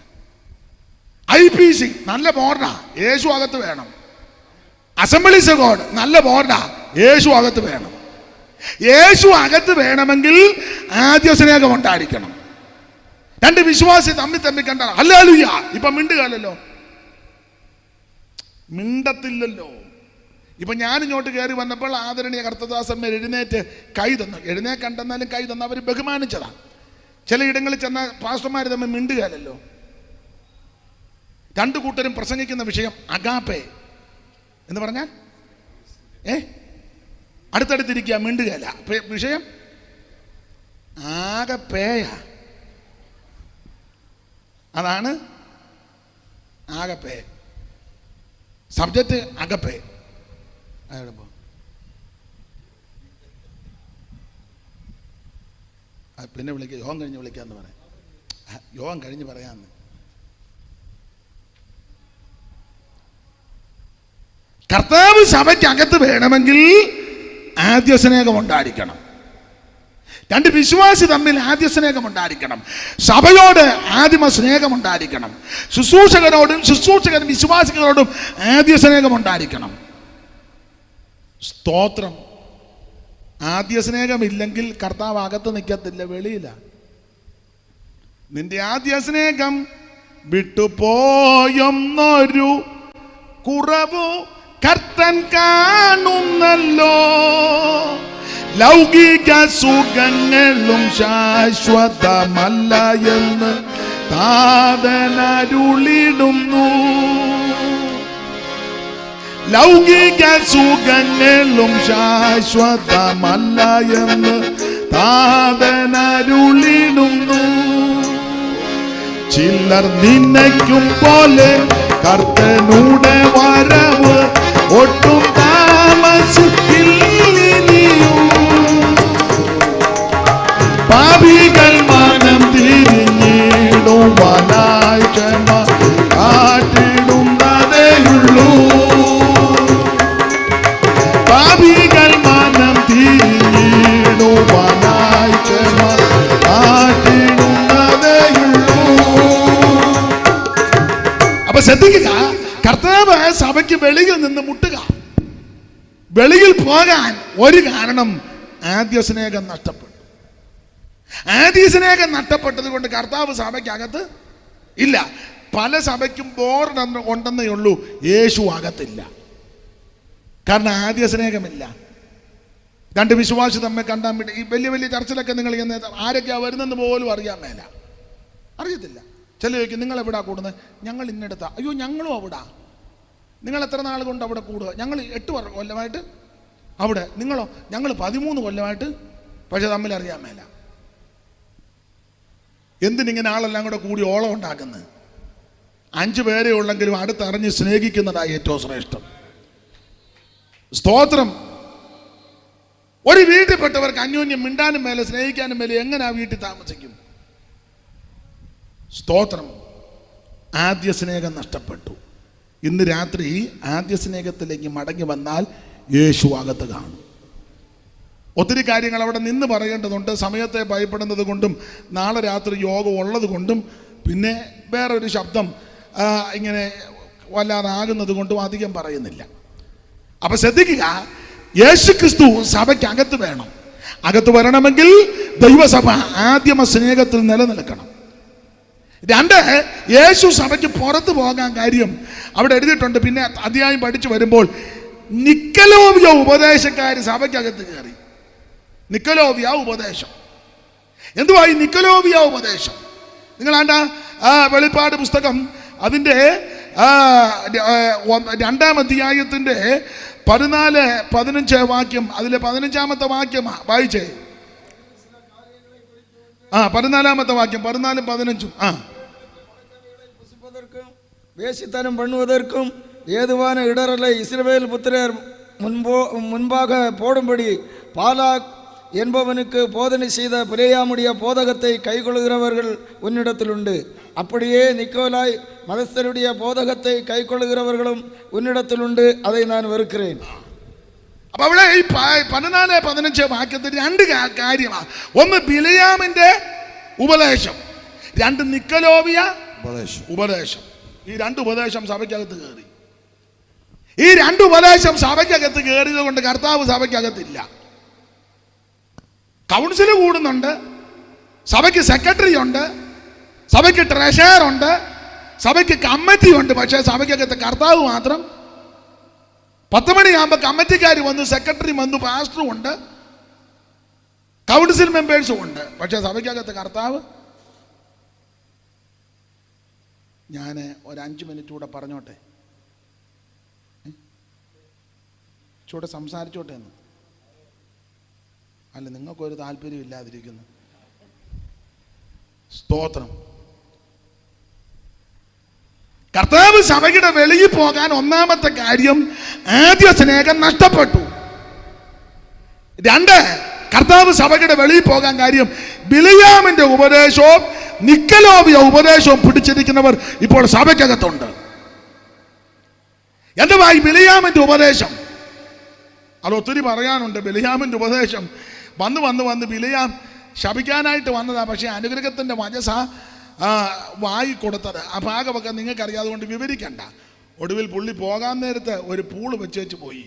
IPC നല്ല ബോർഡാ, യേശു അകത്ത് വേണം. അസംബ്ലീസ് ഓഫ് ഗോഡ് നല്ല ബോർഡാ, യേശു അകത്ത് വേണം. യേശു അകത്ത് വേണമെങ്കിൽ ആദ്യ സ്നേഹം ഉണ്ടായിരിക്കണം. രണ്ട് വിശ്വാസി തമ്മിൽ കണ്ട ഹല്ലേലൂയ. ഇപ്പൊ മിണ്ടുകയല്ലോ, മിണ്ടത്തില്ലല്ലോ. ഇപ്പൊ ഞാൻ ഇങ്ങോട്ട് കയറി വന്നപ്പോൾ ആദരണീയ കർത്തദാസന്മാർ എഴുന്നേറ്റ് കൈ തന്നു. കണ്ടെന്നാലും കൈ തന്നു, അവർ ബഹുമാനിച്ചതാ. ചിലയിടങ്ങളിൽ ചെന്ന പാസ്റ്റർമാർ തമ്മിൽ മിണ്ടുകയല്ലോ. രണ്ടു കൂട്ടരും പ്രസംഗിക്കുന്ന വിഷയം അഗാപ്പെ എന്ന് പറഞ്ഞാൽ അടുത്തടുത്തിരിക്കുക, മിണ്ടുകയല്ല. വിഷയം ആകപ്പേയ, അതാണ് ആകപ്പേ. സബ്ജക്റ്റ് അകപ്പേ. പിന്നെ വിളിക്കുക, യോഗം കഴിഞ്ഞ് വിളിക്കാന്ന് പറയാം. യോഗം കഴിഞ്ഞ് പറയാന്ന്. കർത്താവ് സഭയ്ക്ക് അകത്ത് വേണമെങ്കിൽ ആദ്യ സ്നേഹം ഉണ്ടായിരിക്കണം. രണ്ട് വിശ്വാസി തമ്മിൽ ആദ്യ സ്നേഹം ഉണ്ടായിരിക്കണം. സഭയോട് ആദിമ സ്നേഹം ഉണ്ടായിരിക്കണം. ശുശ്രൂഷകരോടും ശുശ്രൂഷകൻ വിശ്വാസികളോടും ആദ്യ സ്നേഹം ഉണ്ടായിരിക്കണം. സ്തോത്രം. ആദ്യ സ്നേഹമില്ലെങ്കിൽ കർത്താവ് അകത്ത് നിൽക്കത്തില്ല, വെളിയില്ല. നിന്റെ ആദ്യ സ്നേഹം വിട്ടുപോയൊന്നൊരു കുറവു കർത്തൻ കാണുന്നല്ലോ. ലൗകിക സുഖങ്ങളും ശാശ്വതമല്ല എന്ന് താതനരുളിടുന്നു. ലൗകിക സുഖങ്ങളും ശാശ്വതമല്ല എന്ന് താതനരുളിടുന്നു. ചിലർ നിന്നയ്ക്കും പോലെ കർത്തനുടെ വരവ് ഒട്ടും താമസിക്കില്ലിനിയും. പാപികൾ മനം തിരിഞ്ഞിടുവാനായി ക്ഷമ കാട്ടിടുന്നതേയുള്ളൂ. പാപികൾ മനം തിരിഞ്ഞിടുവാനായി ക്ഷമ കാട്ടിടുന്നതേയുള്ളൂ. അപ്പൊ ശ്രദ്ധിക്കുക, കർത്താവ് സഭയ്ക്ക് വെളിയിൽ നിന്ന് മുട്ടുക. വെളിയിൽ പോകാൻ ഒരു കാരണം, ആദ്യ സ്നേഹം നഷ്ടപ്പെട്ടു. ആദ്യ സ്നേഹം നഷ്ടപ്പെട്ടത് കൊണ്ട് കർത്താവ് സഭയ്ക്കകത്ത് ഇല്ല. പല സഭയ്ക്കും ബോർഡ് ഉണ്ടെന്നേ ഉള്ളൂ, യേശു അകത്തില്ല. കാരണം ആദ്യ സ്നേഹമില്ല. രണ്ട് വിശ്വാസി തമ്മിൽ കണ്ടാൻ വേണ്ടി ഈ വലിയ വലിയ ചർച്ചിലൊക്കെ നിങ്ങൾ ആരൊക്കെയാ വരുന്നെന്ന് പോലും അറിയാൻ മേല, അറിയത്തില്ല. ചില ചോദിക്കും, നിങ്ങൾ എവിടാ കൂടുന്നത്? ഞങ്ങൾ ഇന്നെടുത്താ. അയ്യോ, ഞങ്ങളും അവിടാ. നിങ്ങൾ എത്ര നാൾ കൊണ്ട് അവിടെ കൂടുക? ഞങ്ങൾ 8 കൊല്ലമായിട്ട് അവിടെ. നിങ്ങളോ? ഞങ്ങൾ 13 കൊല്ലമായിട്ട്. പക്ഷെ തമ്മിൽ അറിയാൻ മേല. എന്തിനിങ്ങനെ ആളെല്ലാം കൂടെ കൂടി ഓളം ഉണ്ടാക്കുന്നത്? 5 പേരെ ഉള്ളെങ്കിലും അടുത്തറിഞ്ഞ് സ്നേഹിക്കുന്നതാണ് ഏറ്റവും ശ്രേഷ്ഠം. സ്തോത്രം. ഒരു വീട്ടിൽപ്പെട്ടവർക്ക് അന്യോന്യം മിണ്ടാനും മേലെ സ്നേഹിക്കാനും മേലെ എങ്ങനെ ആ വീട്ടിൽ താമസിക്കും? സ്തോത്രം. ആദ്യ സ്നേഹം നഷ്ടപ്പെട്ടു. ഇന്ന് രാത്രി ആദ്യ സ്നേഹത്തിലേക്ക് മടങ്ങി വന്നാൽ യേശു അകത്ത് കാണും. ഒത്തിരി കാര്യങ്ങൾ അവിടെ നിന്ന് പറയേണ്ടതുണ്ട്. സമയത്തെ ഭയപ്പെടുന്നത് കൊണ്ടും നാളെ രാത്രി യോഗം ഉള്ളത് കൊണ്ടും പിന്നെ വേറൊരു ശബ്ദം ഇങ്ങനെ വല്ലാതാകുന്നത് കൊണ്ടും അധികം പറയുന്നില്ല. അപ്പൊ ശ്രദ്ധിക്കുക, യേശുക്രിസ്തു സഭയ്ക്ക് അകത്ത് വേണം. അകത്ത് വരണമെങ്കിൽ ദൈവസഭ ആദ്യമ സ്നേഹത്തിൽ നിലനിൽക്കണം. 2, യേശു സഭയ്ക്ക് പുറത്ത് പോകാൻ കാര്യം അവിടെ എഴുതിയിട്ടുണ്ട്. പിന്നെ അധ്യായം പഠിച്ചു വരുമ്പോൾ നിക്കലോവിയ ഉപദേശക്കാർ സഭയ്ക്കകത്ത് കയറി. നിക്കലോവിയ ഉപദേശം. എന്തുവാ ഈ നിക്കലോവിയ ഉപദേശം? നിങ്ങളാണ്ട വെളിപ്പാട് പുസ്തകം അതിൻ്റെ 2-ാം അധ്യായത്തിൻ്റെ 14-15 വാക്യം, അതിലെ 15-ാമത്തെ വാക്യം വായിച്ചേ. 14-ാമത്തെ വാക്യം, 14-ഉം 15-ഉം. வேசித்தனம் பண்ணுவதற்கும் ஏதுவான இடரலை இஸ்ரவேல் புத்திரர் முன்பாக போடும்படி பாலாக் என்பவனுக்கு போதனை செய்த பிலேயாமுடைய போதகத்தை கைக்கொள்கிறவர்கள் உன்னிடத்தில் உண்டு. அப்படியே நிக்கோலாய் மதஸ்தருடைய போதகத்தை கைக்கொள்கிறவர்களும் உன்னிடத்தில் உண்டு. அதை நான் வெறுக்கிறேன். അപ്പൊ അവിടെ ഈ 14-15 വാക്യത്തിൽ 2 കാര്യമാണ്. ഒന്ന് ബിലയാമിന്റെ ഉപദേശം, 2 നിക്കലോവിയ ഉപദേശം. ഈ 2 ഉപദേശം സഭയ്ക്കകത്ത് കയറി. ഈ 2 ഉപദേശം സഭയ്ക്കകത്ത് കയറിയത് കൊണ്ട് കർത്താവ് സഭയ്ക്കകത്തില്ല. കൗൺസിൽ കൂടുന്നുണ്ട്, സഭയ്ക്ക് സെക്രട്ടറി ഉണ്ട്, സഭയ്ക്ക് ട്രഷറർ ഉണ്ട്, സഭയ്ക്ക് കമ്മിറ്റി ഉണ്ട്. പക്ഷേ സഭയ്ക്കകത്ത് കർത്താവ് മാത്രം. 10 മണിയാകുമ്പോൾ കമ്മിറ്റിക്കാർ വന്നു, സെക്രട്ടറി വന്നു, പാസ്റ്ററും ഉണ്ട്, കൗൺസിൽ മെമ്പേഴ്സും ഉണ്ട്. പക്ഷേ സഭയ്ക്കകത്ത് കർത്താവ്. ഞാൻ ഒരു 5 മിനിറ്റ് കൂടെ പറഞ്ഞോട്ടെ, ചൂടെ സംസാരിച്ചോട്ടെ എന്ന്. അല്ല, നിങ്ങൾക്കൊരു താല്പര്യം ഇല്ലാതിരിക്കുന്നു. സ്തോത്രം. കർത്താവ് സഭയുടെ വെളിയിൽ പോകാൻ ഒന്നാമത്തെ കാര്യം ആദ്യ സ്നേഹം നഷ്ടപ്പെട്ടു. 2, കർത്താവ് സഭയുടെ വെളിയിൽ പോകാൻ കാര്യം ബിലയാമിന്റെ ഉപദേശവും നിക്കലോവിയ ഉപദേശവും പിടിച്ചിരിക്കുന്നവർ ഇപ്പോൾ സഭയ്ക്കകത്തുണ്ട്. എന്തുവാ ഈ ബിലയാമിന്റെ ഉപദേശം? അത് ഒത്തിരി പറയാനുണ്ട്. ബിലയാമിന്റെ ഉപദേശം വന്ന് ബിലയാം ശപിക്കാനായിട്ട് വന്നതാ. പക്ഷേ അനുഗ്രഹത്തിന്റെ വചസ വായി കൊടുത്തത്. ആ ഭാഗമൊക്കെ നിങ്ങൾക്കറിയാതെ കൊണ്ട് വിവരിക്കണ്ട. ഒടുവിൽ പുള്ളി പോകാൻ നേരത്ത് ഒരു പൂള് വെച്ച് പോയി.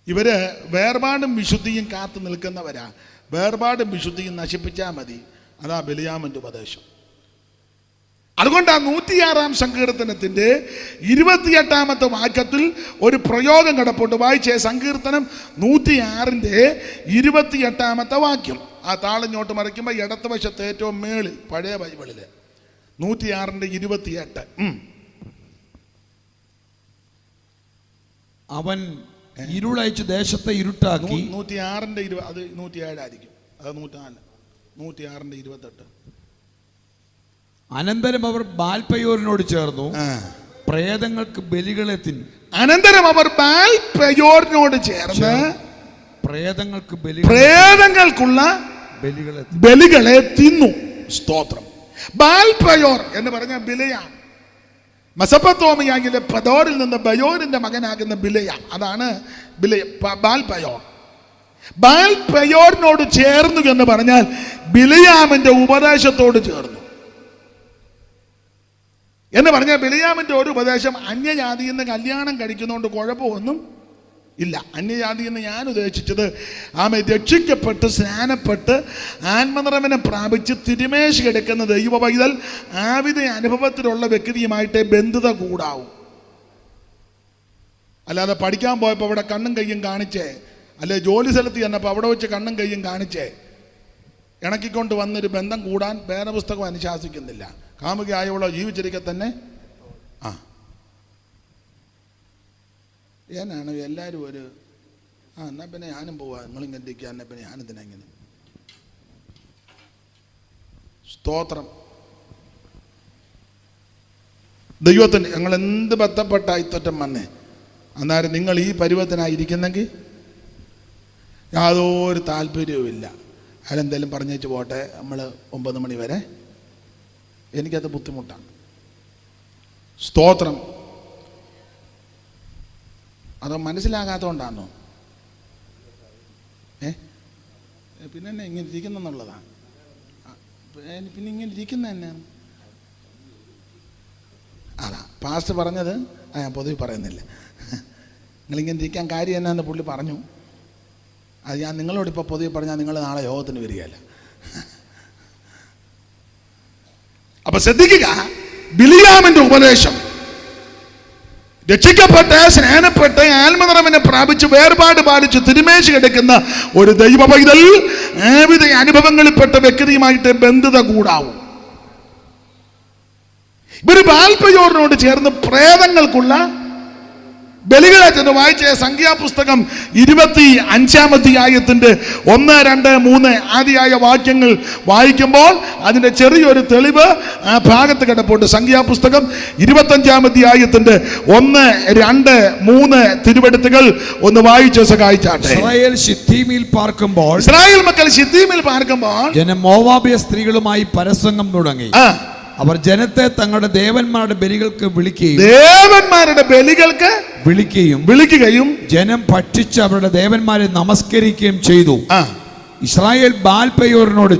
ഇവര് വേർപാടും വിശുദ്ധിയും കാത്തു നിൽക്കുന്നവരാ. വേർപാടും വിശുദ്ധിയും നശിപ്പിച്ചാൽ മതി. അതാ ബിലയാമിന്റെ ഉപദേശം. അതുകൊണ്ട് ആ 106-ാം സങ്കീർത്തനത്തിന്റെ 28-ാമത്തെ വാക്യത്തിൽ ഒരു പ്രയോഗം കിടപ്പുണ്ട്. വായിച്ചേ, സങ്കീർത്തനം 106-ന്റെ 28-ാമത്തെ വാക്യം. ആ താളിഞ്ഞോട്ട് മറിക്കുമ്പോൾ ഇടത്ത് വശത്ത് ഏറ്റവും മേളിൽ പഴയ ബൈബിളില് 106-ന്റെ 28. അവൻ ഇരുളയച്ച് ദേശത്തെ ഇരുട്ടാക്കി. 106-ന്റെ 20, അത് 107 ആയിരിക്കും. അത് 106-ന്റെ 28. അനന്തരം അവർ ബാൽപയോരിനോട് ചേർന്നു പ്രേതങ്ങൾക്ക് ബലികളെ തിന്നു. അനന്തരം അവർ ബാൽപയോരിനോട് ചേർന്ന് പ്രേതങ്ങൾക്കുള്ള ബലികളെ തിന്നു. സ്തോത്രം. ബാൽപയോർ എന്ന് പറഞ്ഞ ബിലയാം. മെസൊപ്പൊത്താമിയയിലെ പദോറിൽ നിന്ന് ബയോരിന്റെ മകനാകുന്ന ബിലയ, അതാണ് ബാൽപയോർ. ബാൽപയോറിനോട് ചേർന്നു എന്ന് പറഞ്ഞാൽ ബിലയാമിന്റെ ഉപദേശത്തോട് ചേർന്നു എന്ന് പറഞ്ഞാൽ ബിലയാമിന്റെ ഒരു ഉപദേശം അന്യജാതിയിൽ നിന്ന് കല്യാണം കഴിക്കുന്നതുകൊണ്ട് കുഴപ്പമൊന്നും ഇല്ല. അന്യജാതി എന്ന് ഞാൻ ഉദ്ദേശിച്ചത് രക്ഷിക്കപ്പെട്ട് സ്നാനപ്പെട്ട് ആത്മനിറവിനെ പ്രാപിച്ച് തിരുമേശ് കിടക്കുന്ന ദൈവ പൈതൽ ആവിധ അനുഭവത്തിലുള്ള വ്യക്തിയുമായിട്ടേ ബന്ധുത കൂടാവൂ. അല്ലാതെ പഠിക്കാൻ പോയപ്പോൾ അവിടെ കണ്ണും കയ്യും കാണിച്ചേ, അല്ലെ ജോലി സ്ഥലത്ത് ചെന്നപ്പോൾ അവിടെ വെച്ച് കണ്ണും കയ്യും കാണിച്ചേ ഇണക്കിക്കൊണ്ട് വന്നൊരു ബന്ധം കൂടാൻ വേദപുസ്തകം അനുശാസിക്കുന്നില്ല. കാമുകയായവളോ ജീവിച്ചിരിക്കെ തന്നെ ഏനാണ് എല്ലാവരും ഒരു എന്നാൽ പിന്നെ ഞാനും പോവാ, നിങ്ങളിങ്ങനെ ഇരിക്കുക, എന്നാൽ പിന്നെ ഞാനെന്തിനാ ഇങ്ങനെ. സ്തോത്രം. ദൈവത്തിന് ഞങ്ങൾ എന്ത് ബന്ധപ്പെട്ട ഇത്തറ്റം വന്നേ, അന്നേരം നിങ്ങൾ ഈ പരുവത്തിനായിരിക്കുന്നെങ്കിൽ യാതൊരു താല്പര്യവുമില്ല. അയാളെന്തെങ്കിലും പറഞ്ഞേച്ച് പോട്ടെ, നമ്മൾ 9 മണി വരെ. എനിക്കത് ബുദ്ധിമുട്ടാണ്. സ്തോത്രം. അത് മനസ്സിലാകാത്തതുകൊണ്ടാണോ? പിന്നെ എന്നെ ഇങ്ങനെ ഇരിക്കുന്നെന്നുള്ളതാണ്. പിന്നെ ഇങ്ങനെ ഇരിക്കുന്ന തന്നെയാണ്. അതാ പാസ്റ്റ് പറഞ്ഞത്. ഞാൻ പൊതുവെ പറയുന്നില്ല. നിങ്ങളിങ്ങനെ ഇരിക്കാൻ കാര്യം എന്നാന്ന് പുള്ളി പറഞ്ഞു. അത് ഞാൻ നിങ്ങളോടിപ്പോൾ പൊതുവെ പറഞ്ഞാൽ നിങ്ങൾ നാളെ യോഗത്തിന് വരികയല്ല. അപ്പൊ ശ്രദ്ധിക്കുക, ബിലിയാമിന്റെ ഉപദേശം രക്ഷിക്കപ്പെട്ട് സ്നാനപ്പെട്ട് ആത്മനിറവിനെ പ്രാപിച്ച് വേർപാട് പാലിച്ച് തിരുമേശ കിടക്കുന്ന ഒരു ദൈവ പൈതൽ ഏവിധ അനുഭവങ്ങളിൽപ്പെട്ട വ്യക്തിയുമായിട്ട് ബന്ധത കൂടാവും. ഇവര് ബാൽപയോറിനോട് ചേർന്ന് പ്രേതങ്ങൾക്കുള്ള ബലികളെ ചെന്ന് വായിച്ച സംഖ്യാപുസ്തകം 25-ാം അധ്യായത്തിന്റെ 1, 2, 3 ആദിയായ വാക്യങ്ങൾ വായിക്കുമ്പോൾ അതിന്റെ ചെറിയൊരു തെളിവ് ആ ഭാഗത്ത് കിടപ്പുണ്ട്. സംഖ്യാപുസ്തകം 25-ാം അധ്യായത്തിന്റെ 1, 2, 3 തിരുവെടുത്തുകൾ ഒന്ന് വായിച്ച് സഹായിച്ചാട്ടെ. ഇസ്രായേൽ ശിത്തീമിൽ പാർക്കുമ്പോൾ, ഇസ്രായേൽ മക്കൾ ശിത്തീമിൽ പാർക്കുമ്പോൾ ജനം മോവാബിയ സ്ത്രീകളുമായി പരസംഗം തുടങ്ങി. അവർ ജനത്തെ തങ്ങളുടെ ദേവന്മാരുടെ ബലികൾക്ക് വിളിക്കുകയും ജനം ഭക്ഷിച്ച് അവരുടെ ദേവന്മാരെ നമസ്കരിക്കുകയും ചെയ്തു. ഇസ്രായേൽ ബാൽപയോറിനോട്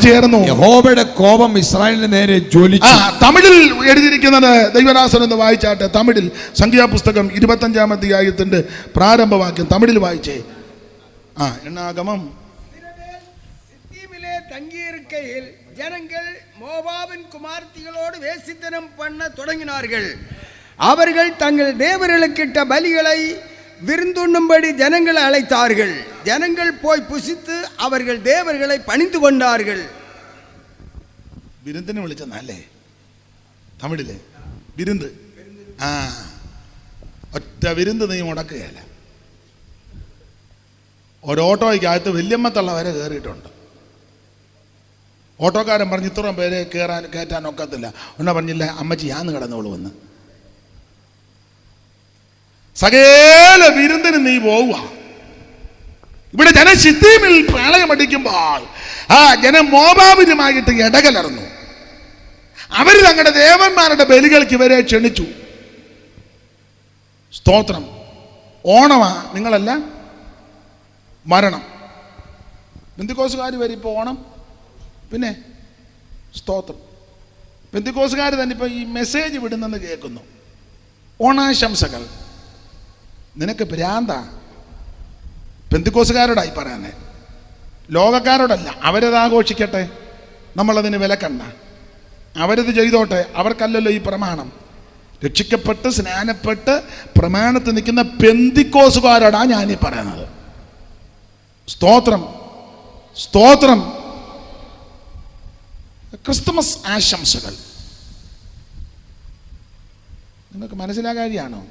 ചേർന്നു. യഹോവയുടെ കോപം ഇസ്രായേലിന് നേരെ ജ്വലിച്ചു. തമിഴിൽ എഴുതിയിരിക്കുന്നത് ദൈവദാസൻ എന്ന് വായിച്ചാട്ടെ. തമിഴിൽ സംഖ്യാപുസ്തകം 25-ാം അധ്യായത്തിന്റെ പ്രാരംഭവാക്യം തമിഴിൽ വായിച്ചേ. എണ്ണാഗമം. தங்கியிருக்கையில் ஜனங்கள் மோவாபின் குமார்த்திகளோடு வேசித்தனம் பண்ண தொடங்கினார்கள். அவர்கள் தங்கள் தேவர்களுக்கிட்ட பலிகளை விருந்துண்ணும்படி ஜனங்களை அழைத்தார்கள். ஜனங்கள் போய் புசித்து அவர்கள் தேவர்களை பணிந்து கொண்டார்கள். വിരുന്നിനെ വിളിച്ചല്ലേ തമിഴില്? വിരുന്ന്. ഒറ്റ വിരുന്ന് നീ മുടക്കുകയല്ല. ഒരോട്ടോയ്ക്കകത്ത് വല്യമ്മത്തള്ള വരെ കയറിയിട്ടുണ്ട്. ഓട്ടോക്കാരൻ പറഞ്ഞ് ഇത്രയും പേരെ കയറ്റാൻ ഒക്കത്തില്ല. ഒന്നാ പറഞ്ഞില്ല, അമ്മച്ചി ഞാന്ന് കിടന്നോളൂ വന്ന്. സകല വിരുന്നിന് നീ പോവുക. ഇവിടെ ജനം ശിത്തീമിൽ പ്രളയമടിക്കുമ്പോൾ ജനം മോവാബിനുമായിട്ട് ഇടകലർന്നു. അവർ തങ്ങളുടെ ദേവന്മാരുടെ ബലികൾക്ക് ഇവരെ ക്ഷണിച്ചു. സ്തോത്രം. ഓണമാ നിങ്ങളല്ല, മരണം. പെന്തിക്കോസുകാർ വരും ഇപ്പോൾ ഓണം. പിന്നെ സ്തോത്രം. പെന്തിക്കോസുകാർ തന്നെ ഇപ്പൊ ഈ മെസ്സേജ് വിടുന്നെന്ന് കേൾക്കുന്നു. ഓണാശംസകൾ. നിനക്ക് ഭ്രാന്താ. പെന്തിക്കോസുകാരോടായി പറയാനേ, ലോകക്കാരോടല്ല. അവരത് ആഘോഷിക്കട്ടെ, നമ്മളതിന് വിലക്കണ്ട. അവരത് ചെയ്തോട്ടെ, അവർക്കല്ലല്ലോ ഈ പ്രമാണം. രക്ഷിക്കപ്പെട്ട് സ്നാനപ്പെട്ട് പ്രമാണത്തിൽ നിൽക്കുന്ന പെന്തിക്കോസുകാരോടാ ഞാനീ പറയുന്നത്. സ്തോത്രം, സ്തോത്രം. ക്രിസ്തുമസ് ആശംസകൾ നിങ്ങൾക്ക് മനസ്സിലാകാതെയാണോ?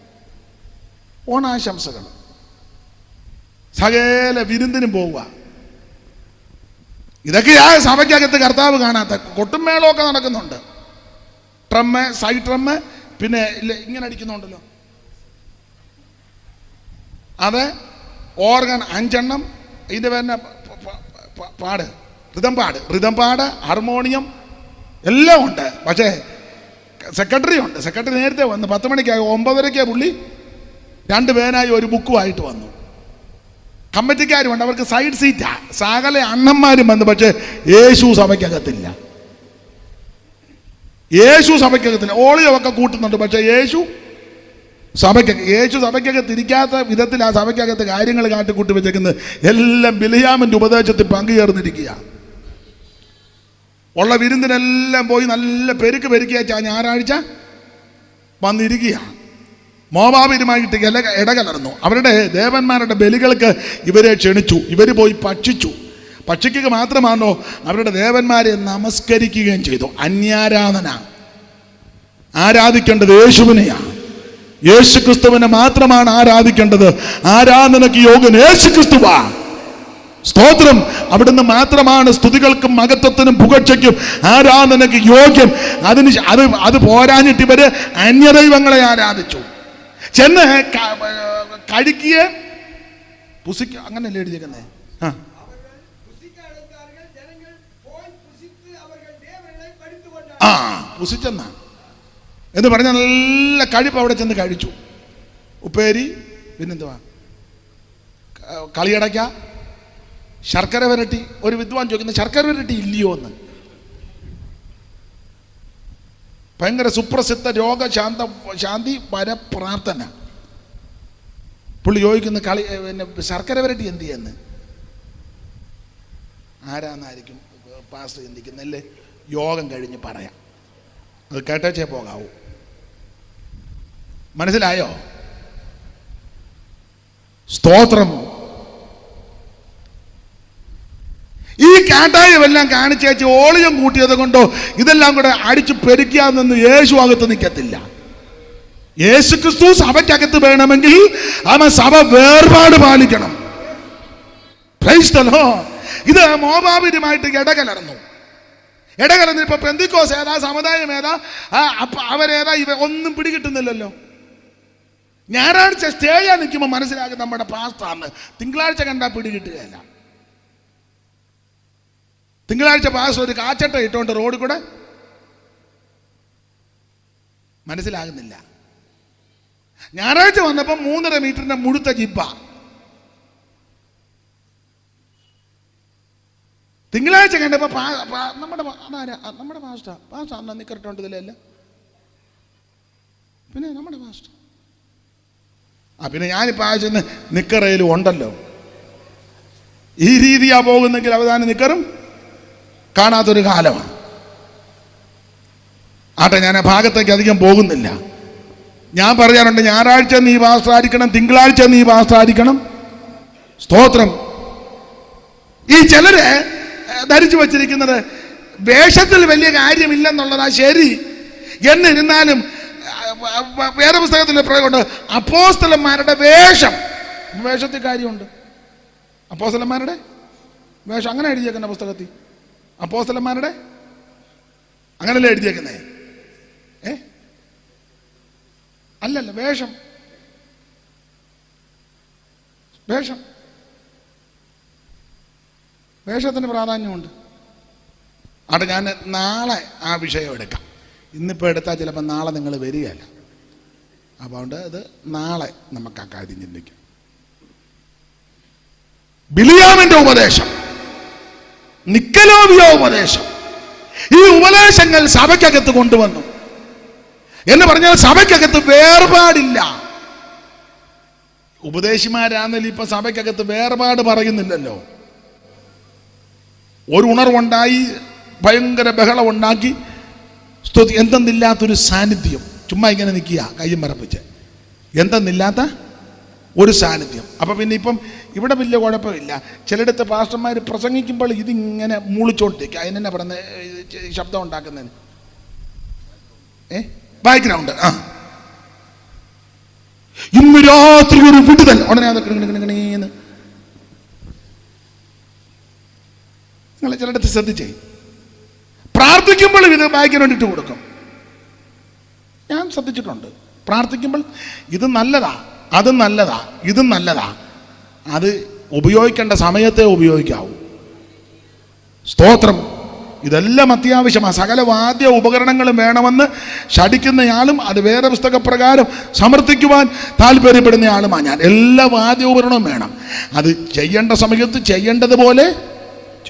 ഓണാശംസകൾ. സകല വിരുന്നിനും പോവുക. ഇതൊക്കെയാ സഭയ്ക്കകത്ത് കർത്താവ് കാണാത്ത. കൊട്ടും മേളമൊക്കെ നടക്കുന്നുണ്ട്. ട്രമ്മ്, സൈഡ് ട്രമ്മ്, പിന്നെ ഇങ്ങനെ അടിക്കുന്നുണ്ടല്ലോ, അത് ഓർഗൻ 5 എണ്ണം. ഇതിൻ്റെ പേരിനെ പാട്, റിതം പാട്, ഹാർമോണിയം എല്ലാം ഉണ്ട്. പക്ഷേ സെക്രട്ടറി ഉണ്ട്. സെക്രട്ടറി നേരത്തെ വന്നു. 10 മണിക്കായി 9:30 പുള്ളി 2 പേനായി ഒരു ബുക്കുമായിട്ട് വന്നു. കമ്മിറ്റിക്കാരുമുണ്ട്, അവർക്ക് സൈഡ് സീറ്റാ. സകല അണ്ണന്മാരും വന്നു. പക്ഷേ യേശു സഭയ്ക്കകത്തില്ല. ഓളിയൊക്കെ കൂട്ടുന്നുണ്ട്. പക്ഷേ യേശു സഭയ്ക്കകത്ത് ഇരിക്കാത്ത വിധത്തിൽ ആ സഭയ്ക്കകത്ത് കാര്യങ്ങൾ കാട്ടിക്കൂട്ടി വെച്ചേക്കുന്നത് എല്ലാം ബിലിയാമിന്റെ ഉപദേശത്തിൽ പങ്കുചേർന്നിരിക്കുക. ഉള്ള വിരുന്നിനെല്ലാം പോയി നല്ല പെരുക്കിയാ ഞായറാഴ്ച വന്നിരിക്കുക. മോവാബിനുമായിട്ട് ഇടകലർന്നു. അവരുടെ ദേവന്മാരുടെ ബലികൾക്ക് ഇവരെ ക്ഷണിച്ചു. ഇവർ പോയി ഭക്ഷിച്ചു. ഭക്ഷിക്കുക മാത്രമാണോ, അവരുടെ ദേവന്മാരെ നമസ്കരിക്കുകയും ചെയ്തു. അന്യാരാധന. ആരാധിക്കേണ്ടത് യേശുവിനെയാണ്. യേശു ക്രിസ്തുവിനെ മാത്രമാണ് ആരാധിക്കേണ്ടത്. ആരാധനയ്ക്ക് യോഗ്യൻ യേശു ക്രിസ്തുവാ. സ്തോത്രം. അവിടുന്ന് മാത്രമാണ് സ്തുതികൾക്കും മഹത്വത്തിനും പുകഴ്ചയ്ക്കും ആരാധനയ്ക്ക് യോഗ്യൻ. അത് പോരാഞ്ഞിട്ട് ഇവര് അന്യദൈവങ്ങളെ ആരാധിച്ചു. ചെന്ന് കഴിക്കുക, പുസിക്ക, അങ്ങനല്ലേ എഴുതിയേക്കുന്നേ? പുസിച്ചെന്നാ എന്ന് പറഞ്ഞ നല്ല കഴിപ്പ് അവിടെ ചെന്ന് കഴിച്ചു. ഉപ്പേരി, പിന്നെന്തുവാ, കളിയടയ്ക്ക, ശർക്കര വരട്ടി. ഒരു വിദ്വാൻ ചോദിക്കുന്നത് ശർക്കര വരട്ടി ഇല്ലയോ എന്ന്. ഭയങ്കര സുപ്രസിദ്ധ ശാന്തി വരപ്രാർത്ഥന. പുള്ളി ചോദിക്കുന്ന പിന്നെ ശർക്കര വരട്ടി എന്ത് ചെയ്യുന്നു? ആരാന്നായിരിക്കും പാസ്റ്റർ ചിന്തിക്കുന്നല്ലേ? യോഗം കഴിഞ്ഞ് പറയാം, അത് കേട്ടേച്ചേ പോകാവൂ. മനസ്സിലായോ? സ്തോത്രം. ഈ കാട്ടായമെല്ലാം കാണിച്ചേച്ച് ഓളിയം കൂട്ടിയത് കൊണ്ടോ ഇതെല്ലാം കൂടെ അടിച്ചു പെരുക്കാമെന്ന് യേശു അകത്ത് നിൽക്കത്തില്ല. യേശു ക്രിസ്തു സഭയ്ക്കകത്ത് വേണമെങ്കിൽ അവൻ സഭ വേർപാട് പാലിക്കണം. Price the Lord. ഇത് മോവാബിനുമായിട്ട് ഇടകലർന്നു. ഇപ്പൊ പെന്തിക്കോസ് ഏതാ, സമുദായം ഏതാ, അവരേതാ, ഇവ ഒന്നും പിടികിട്ടുന്നില്ലല്ലോ. ഞായറാഴ്ച സ്റ്റേ ചെയ്യാൻ നിൽക്കുമ്പോൾ മനസ്സിലാക്കി നമ്മുടെ പാസ്റ്ററാണ്. തിങ്കളാഴ്ച കണ്ടാൽ പിടികിട്ടുകയല്ല. തിങ്കളാഴ്ച പാസ്റ്റർ ഒരു കാച്ചട്ട ഇട്ടുകൊണ്ട് റോഡിൽ കൂടെ മനസ്സിലാകുന്നില്ല. ഞായറാഴ്ച വന്നപ്പോൾ 3.5 മീറ്ററിന്റെ മുഴുത്ത ജിബ്ബ. തിങ്കളാഴ്ച കണ്ടപ്പോൾ നമ്മുടെ പാസ്റ്റർ അന്ന് നിക്കറിട്ടോണ്ട് ഇതിലല്ല, പിന്നെ നമ്മുടെ പാസ്റ്റർ. പിന്നെ ഞാനിപ്പോൾ ആഴ്ച നിക്കറയിലും ഉണ്ടല്ലോ. ഈ രീതിയാ പോകുന്നെങ്കിൽ അവസാനം നിക്കറും കാണാത്തൊരു കാലമാണ്. ആട്ടെ, ഞാൻ ആ ഭാഗത്തേക്ക് അധികം പോകുന്നില്ല. ഞാൻ പറയാറുണ്ട്, ഞായറാഴ്ച നീ പാസ്റ്ററായിരിക്കണം, തിങ്കളാഴ്ച നീ പാസ്റ്ററായിരിക്കണം. സ്തോത്രം. ഈ ചിലര് ധരിച്ചു വച്ചിരിക്കുന്നത് വേഷത്തിൽ വലിയ കാര്യമില്ലെന്നുള്ളതാ ശരി. എന്നിരുന്നാലും വേറെ പുസ്തകത്തിൽ പ്രയോഗമുണ്ട്, അപ്പോസ്തലന്മാരുടെ വേഷത്തിൽ കാര്യമുണ്ട്. അപ്പോസ്തലന്മാരുടെ വേഷം അങ്ങനെ എഴുതിയേക്കുന്ന പുസ്തകത്തിൽ അപ്പോസ്തലന്മാരുടെ അങ്ങനല്ലേ എഴുതിയേക്കുന്നേ? അല്ലല്ല, വേഷത്തിന് പ്രാധാന്യമുണ്ട്. അവിടെ ഞാൻ നാളെ ആ വിഷയം എടുക്കാം. ഇന്നിപ്പോൾ എടുത്താൽ ചിലപ്പോൾ നാളെ നിങ്ങൾ വരികയല്ല. അതുകൊണ്ട് അത് നാളെ നമുക്ക് ആ കാര്യം ചിന്തിക്കാം. ബിലിയാമിന്റെ ഉപദേശം, നിക്കലോവിയ ഉപദേശം, ഈ ഉപദേശങ്ങൾ സഭയ്ക്കകത്ത് കൊണ്ടുവന്നു എന്ന് പറഞ്ഞാൽ സഭയ്ക്കകത്ത് വേർപാടില്ല. ഉപദേശിമാരാണെങ്കിലും ഇപ്പൊ സഭയ്ക്കകത്ത് വേർപാട് പറയുന്നില്ലല്ലോ. ഒരു ഉണർവുണ്ടായി, ഭയങ്കര ബഹളം ഉണ്ടാക്കി, സ്തുതി എന്തെന്നില്ലാത്തൊരു സാന്നിധ്യം, ചുമ്മാ ഇങ്ങനെ നിൽക്കുക കയ്യും മറപ്പിച്ച്, എന്തെന്നില്ലാത്ത ഒരു സാന്നിധ്യം. അപ്പം പിന്നെ ഇപ്പം ഇവിടെ വലിയ കുഴപ്പമില്ല. ചിലയിടത്ത് പാസ്റ്റർമാർ പ്രസംഗിക്കുമ്പോൾ ഇതിങ്ങനെ മൂളിച്ചോണ്ടിരിക്കുക. അതിനെന്നെ പറഞ്ഞ ശബ്ദം ഉണ്ടാക്കുന്നതിന് ബാക്ക്ഗ്രൗണ്ട്. ഇന്ന് രാത്രി ഒരു വിടുതൽ, ഉടനെ അതൊക്കെ നിങ്ങൾ ചിലയിടത്ത് ശ്രദ്ധിച്ചേ. പ്രാർത്ഥിക്കുമ്പോൾ ഇത് ബാക്ക്ഗ്രൗണ്ട് ഇട്ട് കൊടുക്കും. ഞാൻ ശ്രദ്ധിച്ചിട്ടുണ്ട്. പ്രാർത്ഥിക്കുമ്പോൾ ഇത് നല്ലതാ, അത് നല്ലതാ, ഇതും നല്ലതാ. അത് ഉപയോഗിക്കേണ്ട സമയത്തെ ഉപയോഗിക്കാവൂ. സ്തോത്രം. ഇതെല്ലാം അത്യാവശ്യമാണ്. സകല വാദ്യ ഉപകരണങ്ങളും വേണമെന്ന് ശഠിക്കുന്നയാളും അത് വേറെ പുസ്തകപ്രകാരം സമർത്ഥിക്കുവാൻ താല്പര്യപ്പെടുന്നയാളുമാണ് ഞാൻ. എല്ലാ വാദ്യ ഉപകരണവും വേണം. അത് ചെയ്യേണ്ട സമയത്ത് ചെയ്യേണ്ടതുപോലെ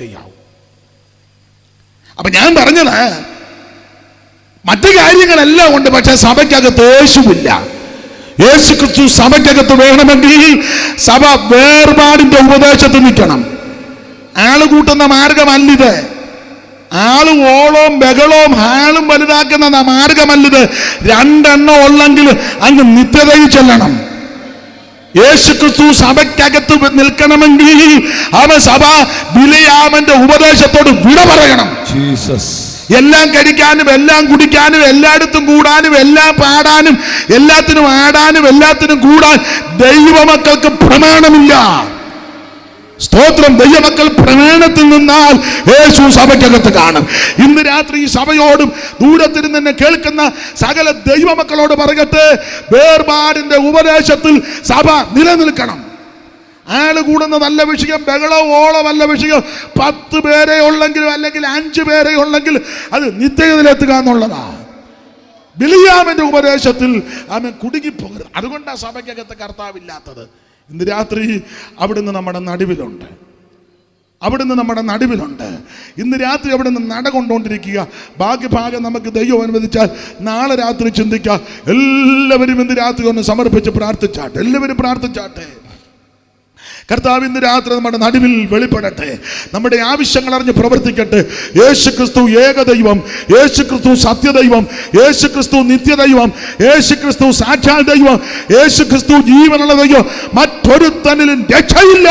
ചെയ്യാവൂ. അപ്പൊ ഞാൻ പറഞ്ഞത് മറ്റു കാര്യങ്ങളെല്ലാം ഉണ്ട്, പക്ഷെ സഭയ്ക്കകത്ത് യേശുവില്ല. യേശു ക്രിസ്തു സഭയ്ക്കകത്ത് വേണമെങ്കിൽ സഭ വേർപാടിന്റെ ഉപദേശത്തിൽ നിൽക്കണം. ആള് കൂട്ടുന്ന മാർഗമല്ലിത്. ആള് ഓളവും ബഹളവും ഹാളും വലുതാക്കുന്ന മാർഗമല്ലിത്. 2 എണ്ണം ഉള്ളെങ്കിൽ അങ്ങ് നിത്യതയിൽ ചെല്ലണം. യേശു ക്രിസ്തു സഭയ്ക്കകത്ത് നിൽക്കണമെങ്കിൽ അവൻ സഭ ബിലിയാമിന്റെ ഉപദേശത്തോട് വിട പറയണം. എല്ലാം കഴിക്കാനും എല്ലാം കുടിക്കാനും എല്ലായിടത്തും കൂടാനും എല്ലാം പാടാനും എല്ലാത്തിനും ആടാനും എല്ലാത്തിനും കൂടാൻ ദൈവമക്കൾക്ക് പ്രമാണമില്ല. സ്തോത്രം. ദൈവമക്കൾ പ്രമാണത്തിൽ നിന്നാൽ യേശു സഭയ്ക്കകത്ത് കാണും. ഇന്ന് രാത്രി ഈ സഭയോടും ദൂരത്തിൽ നിന്ന് കേൾക്കുന്ന സകല ദൈവമക്കളോട് പറയട്ടെ, വേർപാടിന്റെ ഉപദേശത്തിൽ സഭ നിലനിൽക്കണം. ആള് കൂടുന്ന നല്ല വിഷയം, ബഹളം ഓളമല്ല വിഷയം. 10 പേരെ ഉള്ളെങ്കിലും അല്ലെങ്കിൽ 5 പേരെ ഉള്ളെങ്കിൽ അത് നിത്യതയിലെത്തുക എന്നുള്ളതാ. ബിലിയാമിന്റെ ഉപദേശത്തിൽ അവൻ കുടുങ്ങിപ്പോകരുത്. അതുകൊണ്ടാണ് സഭയ്ക്കകത്ത് കർത്താവില്ലാത്തത്. ഇന്ന് രാത്രി അവിടുന്ന് നമ്മുടെ നടുവിലുണ്ട്. ഇന്ന് രാത്രി അവിടുന്ന് നടകൊണ്ടുകൊണ്ടിരിക്കുക. ബാക്കി ഭാഗം നമുക്ക് ദൈവം അനുവദിച്ചാൽ നാളെ രാത്രി ചിന്തിക്കാം. എല്ലാവരും ഇന്ന് രാത്രി ഒന്ന് സമർപ്പിച്ച് പ്രാർത്ഥിച്ചാട്ടെ. എല്ലാവരും പ്രാർത്ഥിച്ചാട്ടെ. കർത്താവ് ഇന്ന് രാത്രി നമ്മുടെ നടുവിൽ വെളിപ്പെടട്ടെ. നമ്മുടെ ആവശ്യങ്ങൾ അറിഞ്ഞ് പ്രവർത്തിക്കട്ടെ. യേശുക്രിസ്തു ഏകദൈവം, യേശുക്രിസ്തു സത്യദൈവം, യേശുക്രിസ്തു നിത്യദൈവം, യേശുക്രിസ്തു സാക്ഷാൽ ദൈവം, യേശുക്രിസ്തു ജീവനുള്ള ദൈവം. മറ്റൊരുത്തനിലും രക്ഷയില്ല.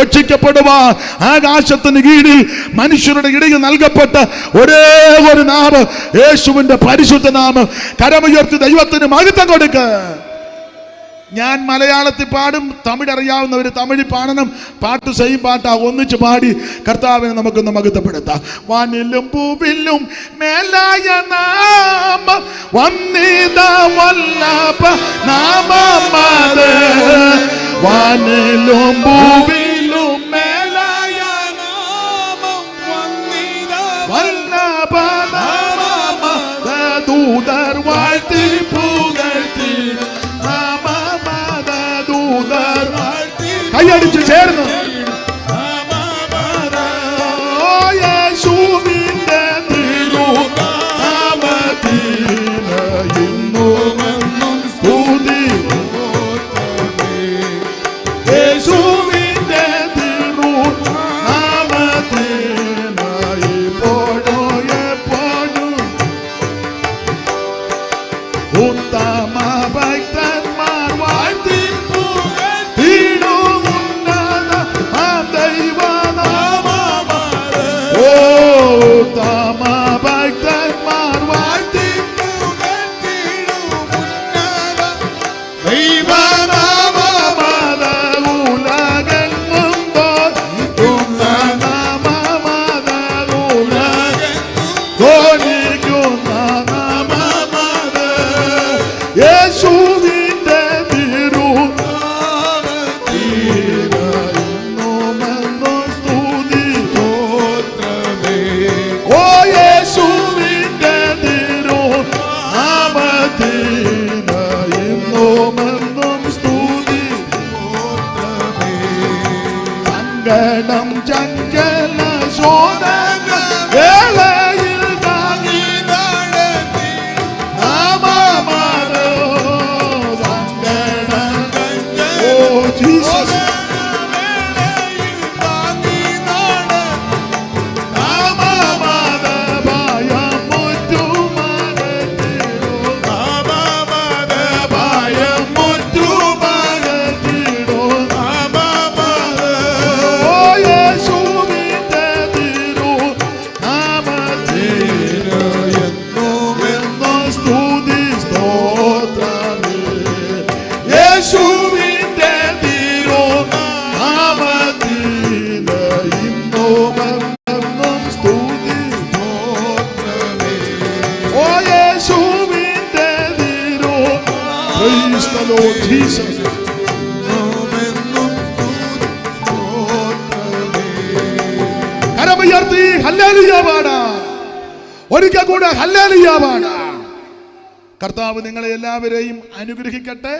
രക്ഷിക്കപ്പെടുവാൻ ആകാശത്തിന് കീഴിൽ മനുഷ്യരുടെ ഇടയിൽ നൽകപ്പെട്ട ഒരേ ഒരു നാമം യേശുവിന്റെ പരിശുദ്ധ നാമം. കരമുയർത്തി ദൈവത്തിന് മഹത്വം കൊടുക്ക. ഞാൻ മലയാളത്തിൽ പാടും, തമിഴ് അറിയാവുന്നവർ തമിഴ് പാടണം. പാട്ട് സെയിം പാട്ടാ, ഒന്നിച്ച് പാടി കർത്താവിനെ നമുക്കൊന്ന് മഹത്വപ്പെടുത്താം. വാനിലും പൂവിലും മേലായ നാമം വന്നിത വല്ലഭ നാമമത്. വാനിലും പൂവിലും മേലായ നാമം വന്നിത വല്ലഭ നാമമത്. ദൂതർ വാഴ്ത്തി പുകഴ്ത്തി കൈയടിച്ച് ചേർന്ന് യേശുവിന്റെ തിരുനാമത്തിന് ഇന്നുമെന്നും സ്തുതി. യേശുവിന്റെ തിരുനാമത്തിന് ഇപ്പോഴോ എപ്പോഴും ഉത്തമ ഭക്തന്മാർ വാഴ്ത്തി യേശുവിന്റെ തിരുനാമത്തിന് സ്തുതി. ഓ യേശുവിന്റെ തിരുനാമത്തിന് ഇന്നുമെന്നും സ്തുതി. സങ്കടം ചഞ്ചല ശോധന വേളയിൽ താങ്ങി നടത്തി നാമമത്. Jesus Praise the Lord Jesus. കരമുയർത്തി ഹല്ലേലൂയ പാടാം. ഒരിക്കൽ കൂടെ ഹല്ലേലൂയ പാടാം. കർത്താവ് നിങ്ങളെ എല്ലാവരെയും അനുഗ്രഹിക്കട്ടെ.